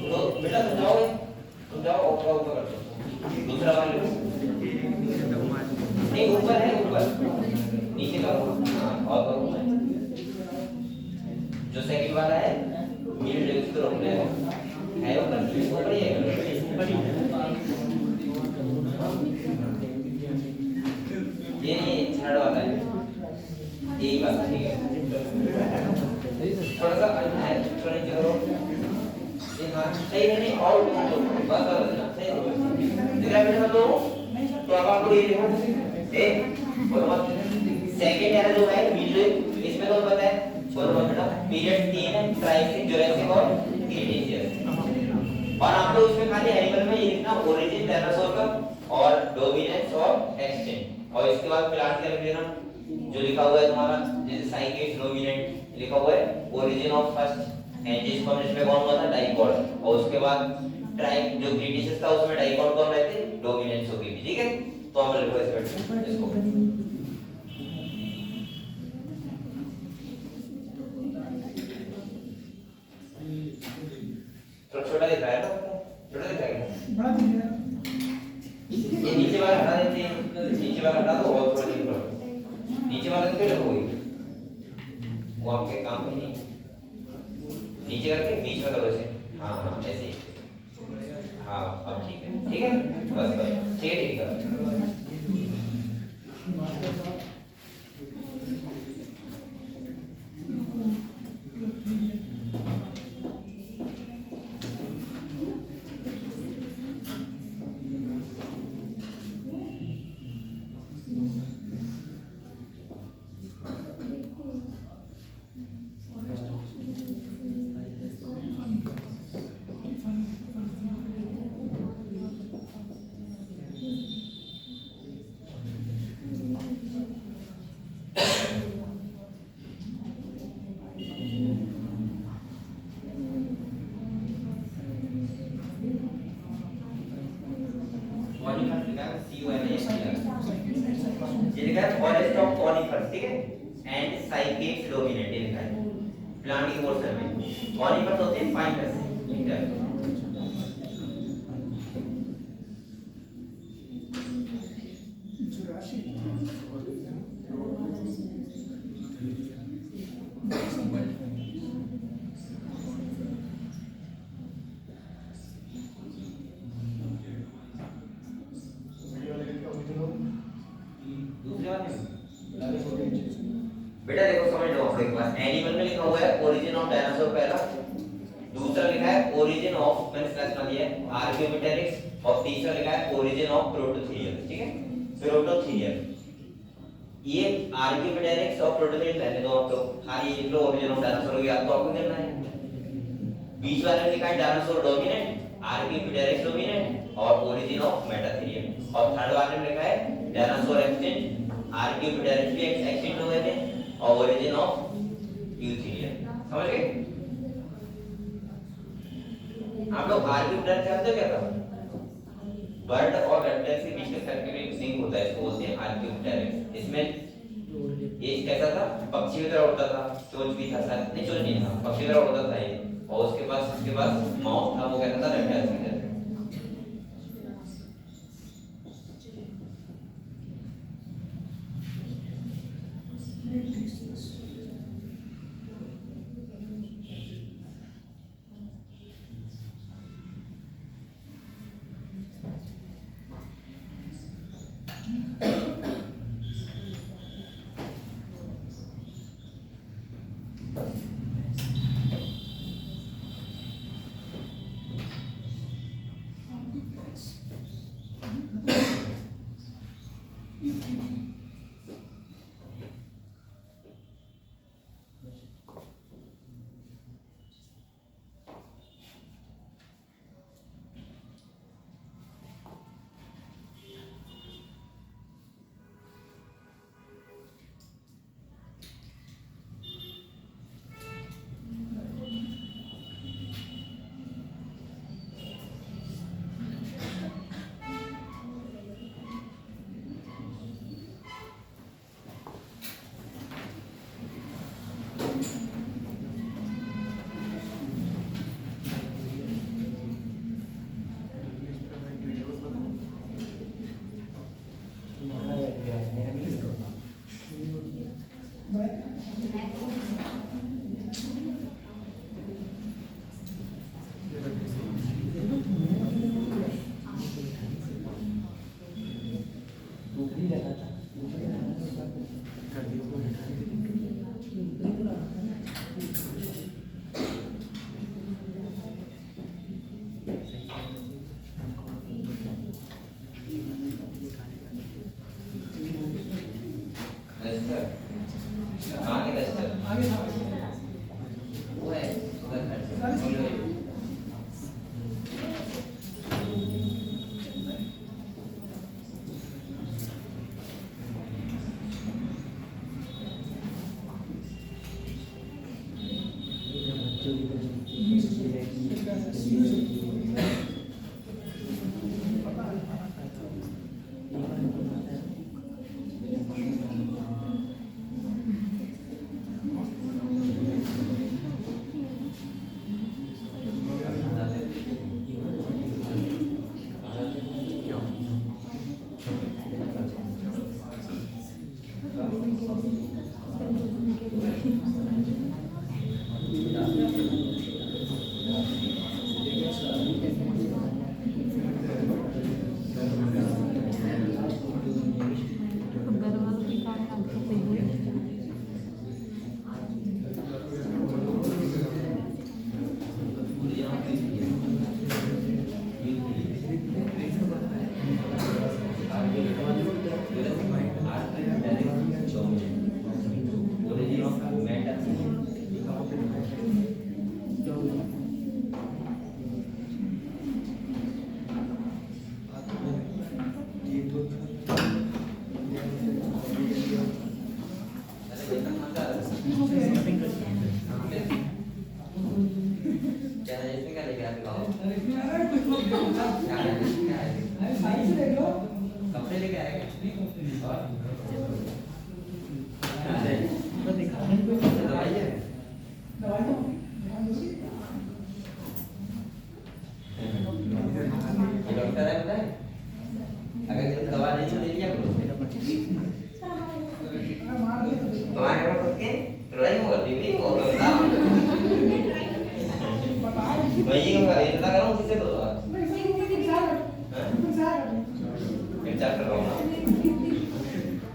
तो बेटा तुम जाओगे? तुम जाओ और ऊपर कर दो। दूसरा वाला लो। नहीं ऊपर है ऊपर। नीचे करो। हाँ और करो। जो सेकंड वाला है मिड लेग को रोकने है ऊपर ही है ऊपर ही ये थर्ड वाला है यही वाला ठीक है थोड़ा सा है थोड़ा नीचे करो ये हाँ सही है नहीं और बस सही है दिखा बेटा तो अब आपको ये देखो सेकंड एरर जो है मिड लेग इसमें तो पता है बोलो बेटा पीरियड 3 है ट्राइसिक जुरासिक और क्रीटेशियस और आप लोग इसमें खाली एनिमल में ये लिखना ओरिजिन डायनासोर का और डोमिनेंस और एक्सटिंक्ट और इसके बाद प्लांट का लिख देना जो लिखा हुआ है तुम्हारा जैसे साइकेट्स डोमिनेंट लिखा हुआ है ओरिजिन ऑफ फर्स्ट एंजिस कम्युनिस्ट में कौन हुआ था डाइकॉट और उसके बाद ट्राइब जो क्रीटेशियस था उसमें डाइकॉट कौन रहते डोमिनेंस होगी ठीक है तो हम लिखो इसको तो छोटा दिख रहा है ना छोटा दिख रहा है बड़ा दिख रहा है। ये नीचे वाला हटा देते हैं नीचे वाला हटा दो और थोड़ा नीचे करो नीचे वाला क्यों रखोगे वो आपके काम में नहीं नीचे करके बीच में करो इसे हाँ हाँ ऐसे ही हाँ अब ठीक है बस बस ठीक है फॉरेस्ट ऑफ कॉनिफर्स ठीक है एंड साइकेट्स डोमिनेट ये लिखा है प्लांट के पोर्शन में कॉनिफर्स होते हैं फाइनस इंटर बेटा देखो समझ लो एक बार एनिमल में लिखा हुआ है ओरिजिन ऑफ डायनासोर पहला दूसरा लिखा है ओरिजिन ऑफ मैंने स्लैश बना दिया है आर्कियोमेटेरिक्स और तीसरा लिखा है ओरिजिन ऑफ प्रोटोथीरियम ठीक है प्रोटोथीरियम ये आर्कियोमेटेरिक्स और प्रोटोथीरियम रहने दो आप लोग खाली लिख लो ओरिजिन ऑफ डायनासोर हो गया तो आपको करना है बीच वाले में लिखा है डायनासोर डोमिनेंट आर्कियोमेटेरिक्स डोमिनेंट और ओरिजिन ऑफ मेटाथीरियम और थर्ड वाले में लिखा है डायनासोर एक्सटिंक्ट आर्कियोमेटेरिक्स भी एक्सटिंक्ट हो गए थे और ओरिजिन ऑफ यूथीरियम समझ गए आप लोग आर्कियोमेटेरिक्स जानते हो क्या था बर्ड और रेप्टाइल के बीच का सर्कुलेटिंग लिंक होता है, इसको बोलते हैं आर्क्योप्टेरिक्स। इसमें ये कैसा था, पक्षी की तरह उड़ता था, चोंच भी था, शायद नहीं चोंच नहीं था, पक्षी की तरह उड़ता था ये, और उसके पास माउथ था, वो कहता था रेप्टाइल की तरह।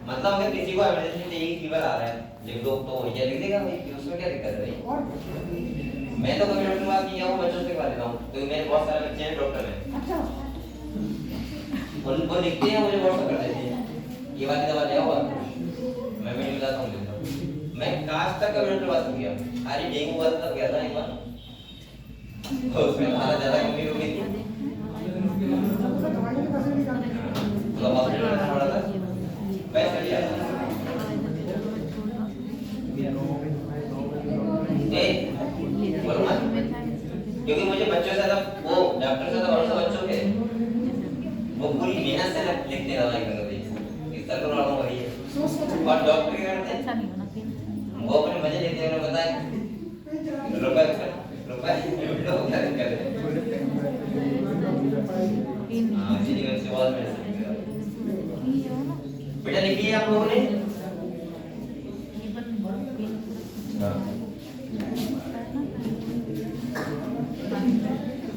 मतलब अगर किसी को इमरजेंसी चाहिए, फीवर आ रहा है, लिख दो तो ये लिख देगा भाई, उसमें क्या दिक्कत है भाई। मैं तो कभी डॉक्टर बात किया हूँ, बच्चों से करवा देता हूँ, क्योंकि मेरे बहुत सारे बच्चे हैं डॉक्टर में, उनको लिखते हैं, मुझे व्हाट्सएप कर देते हैं, ये वाली दवा ले आओ, मैं वीडियो बताता हूँ। मैं काश तक कभी डॉक्टर बात किया, अरे डेंगू बात तक गया था एक बार, उसमें ज्यादा गंभीर हो गई थी, तो हॉस्पिटल में पड़ा था, पैसा लिया था। बोलो मत, क्योंकि मुझे बच्चों से ज्यादा वो डॉक्टर से ज्यादा भरोसा बच्चों के, वो ये दवाई कर दी इस तरह का हो रही है और डॉक्टर क्या करते हैं अच्छा नहीं होना फिर वो अपने मजे लेते हैं उन्हें पता है रुपए कर हाँ जी निकल से बाद में बेटा लिखिए आप लोगों ने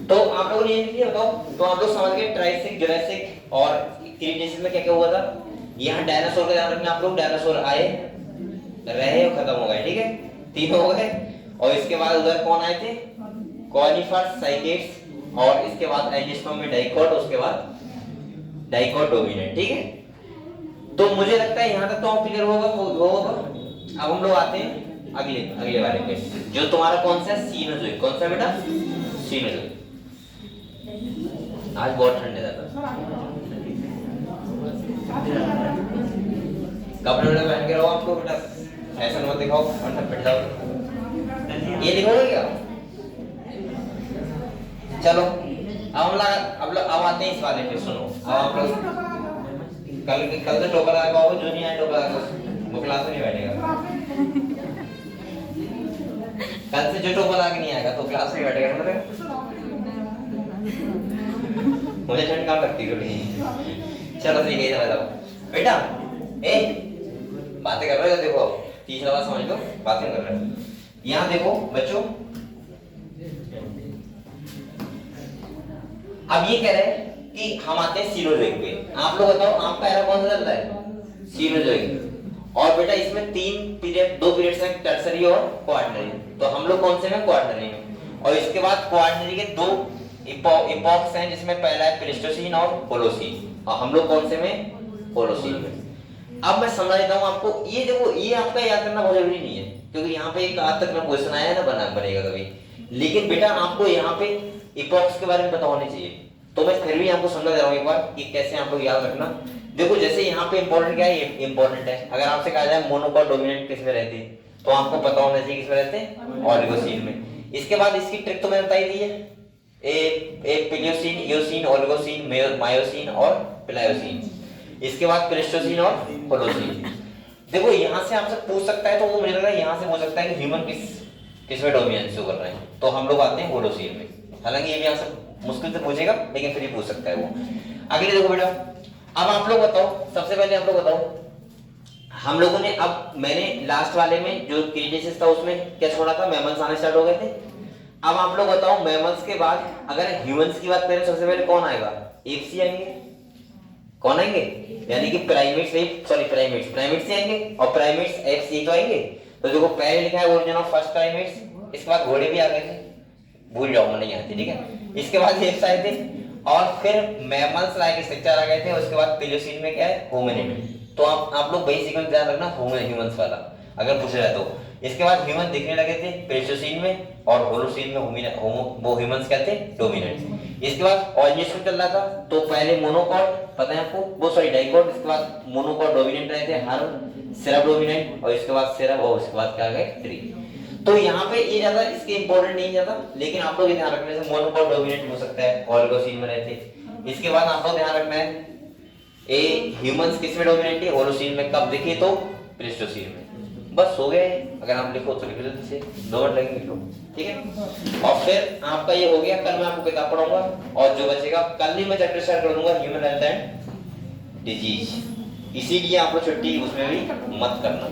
तो आप लोगों ने ये लिखिए बताओ तो आप लोग समझ गए ट्राइसिक जुरासिक और क्रीटेशियस में क्या क्या हुआ था यहाँ डायनासोर का ध्यान रखना आप लोग डायनासोर आए रहे और खत्म हो गए ठीक है तीन हो गए और इसके बाद उधर कौन आए थे कॉनिफर्स साइकेड्स और इसके बाद एंजियोस्पर्म में डाइकोट उसके बाद डाइकोट डोमिनेंट ठीक है तो मुझे लगता है यहाँ तक तो क्लियर होगा अब हम लोग आते हैं अगले वाले पे जो तुम्हारा कौन सा सीनोजोइक कौन सा बेटा सीनोजोइक आज बहुत ठंड है कपड़े वपड़े पहन के रहो आपको बेटा ऐसा मत दिखाओ और सब बैठ जाओ ये लिखोगे क्या चलो अब आते हैं इस वाले पे सुनो अब आप लोग कल से टोकर आएगा वो जो नहीं आए टोकर आएगा वो क्लास में नहीं बैठेगा कल से जो टोकर आके नहीं आएगा तो क्लास में बैठेगा मतलब मुझे ठंड कहाँ लगती है चलो ठीक है इधर आओ बेटा ए बातें कर रहे हो देखो तीसरा बात समझ लो बातें कर रहे हो यहाँ देखो बच्चों अब ये कह रहे हैं कि हम आते हैं सीनोजोइक पे आप लोग बताओ आपका एरा कौन सा चल रहा है सीनोजोइक और बेटा इसमें दो पीरियड्स हैं टर्सरी और क्वार्टनरी तो हम लोग कौन से में क्वार्टनरी में और इसके बाद क्वार्टनरी के दो इपॉक्स हैं जिसमें पहला है प्लेस्टोसीन और होलोसीन और हम लोग कौन से में होलोसीन में अब मैं समझा देता हूँ आपको ये देखो ये आपका याद करना बहुत जरूरी नहीं है क्योंकि यहाँ पे एक आज तक में क्वेश्चन आया है ना बनेगा कभी लेकिन बेटा आपको यहाँ पे इपॉक्स के बारे में पता होनी चाहिए तो मैं फिर भी आपको समझा दे रहा हूँ एक बार कि कैसे आप लोग याद रखना देखो जैसे यहाँ पे इंपॉर्टेंट क्या है ये इंपॉर्टेंट है अगर आपसे कहा जाए मोनोकॉट डोमिनेंट किस में रहती है तो आपको पता होना चाहिए किस में रहते हैं ओलिगोसीन में इसके बाद इसकी ट्रिक तो मैंने बताई दी है पिलियोसिन इयोसिन ओलिगोसीन मायोसिन और प्लायोसिन इसके बाद प्लेस्टोसीन और होलोसीन देखो यहाँ से आपसे पूछ सकता है तो वो मुझे लग रहा है यहाँ से पूछ सकता है कि ह्यूमन किस में डोमिनेंस शो कर रहे हैं तो हम लोग आते हैं होलोसीन में हालांकि ये भी यहाँ से मुश्किल से पूछेगा लेकिन फिर ही पूछ सकता है वो अगले देखो बेटा अब आप लोग बताओ सबसे पहले आप लोग बताओ हम लोगों ने अब मैंने लास्ट वाले में जो क्रीटेशियस था उसमें क्या छोड़ा था मैमल्स आने स्टार्ट हो गए थे अब आप लोग बताओ मैमल्स के बाद अगर ह्यूमंस की बात करें सबसे पहले कौन आएगा एप्स ही आएंगे कौन आएंगे यानी कि प्राइमेट्स ही आएंगे और प्राइमेट्स एप्स ही तो आएंगे तो देखो पहले लिखा है ओरिजिन ऑफ फर्स्ट प्राइमेट्स इसके बाद घोड़े भी आ गए थे भूल जाओ नहीं आती ठीक है इसके बाद एप्स आए थे और फिर मैमल्स लाइक स्ट्रक्चर आ गए थे उसके बाद प्लेयोसीन में क्या है होमिनिड तो आप लोग वही सीक्वेंस ध्यान रखना ह्यूमंस वाला अगर पूछा जाए तो इसके बाद ह्यूमन दिखने लगे थे प्लेयोसीन में और होलोसीन में वो ह्यूमंस क्या थे डोमिनेंट इसके बाद ऑर्गेनिज्म चल रहा था तो पहले मोनोकॉट पता है आपको वो सॉरी डाइकोट इसके बाद मोनोकॉट डोमिनेंट रहे थे हर सेरा डोमिनेंट और इसके बाद सेरा और उसके बाद क्या आ गए ट्री तो यहाँ पे ये ज्यादा इसके इंपॉर्टेंट नहीं ज्यादा लेकिन आप लोग ध्यान रखने से मोनोकॉट डोमिनेंट हो सकता है ओलिगोसीन में रहते इसके बाद आप लोग ध्यान रखना है ए ह्यूमंस किस में डोमिनेंट है होलोसीन में कब दिखे तो प्लेस्टोसीन में बस हो गया अगर आप लिखो तो लिख लो से 2 मिनट लगेंगे लिखो ठीक है और फिर आपका ये हो गया कल मैं आपको किताब पढ़ाऊंगा और जो बचेगा कल ही मैं चैप्टर स्टार्ट कर दूंगा ह्यूमन हेल्थ एंड डिजीज इसीलिए आप लोग छुट्टी उसमें भी मत करना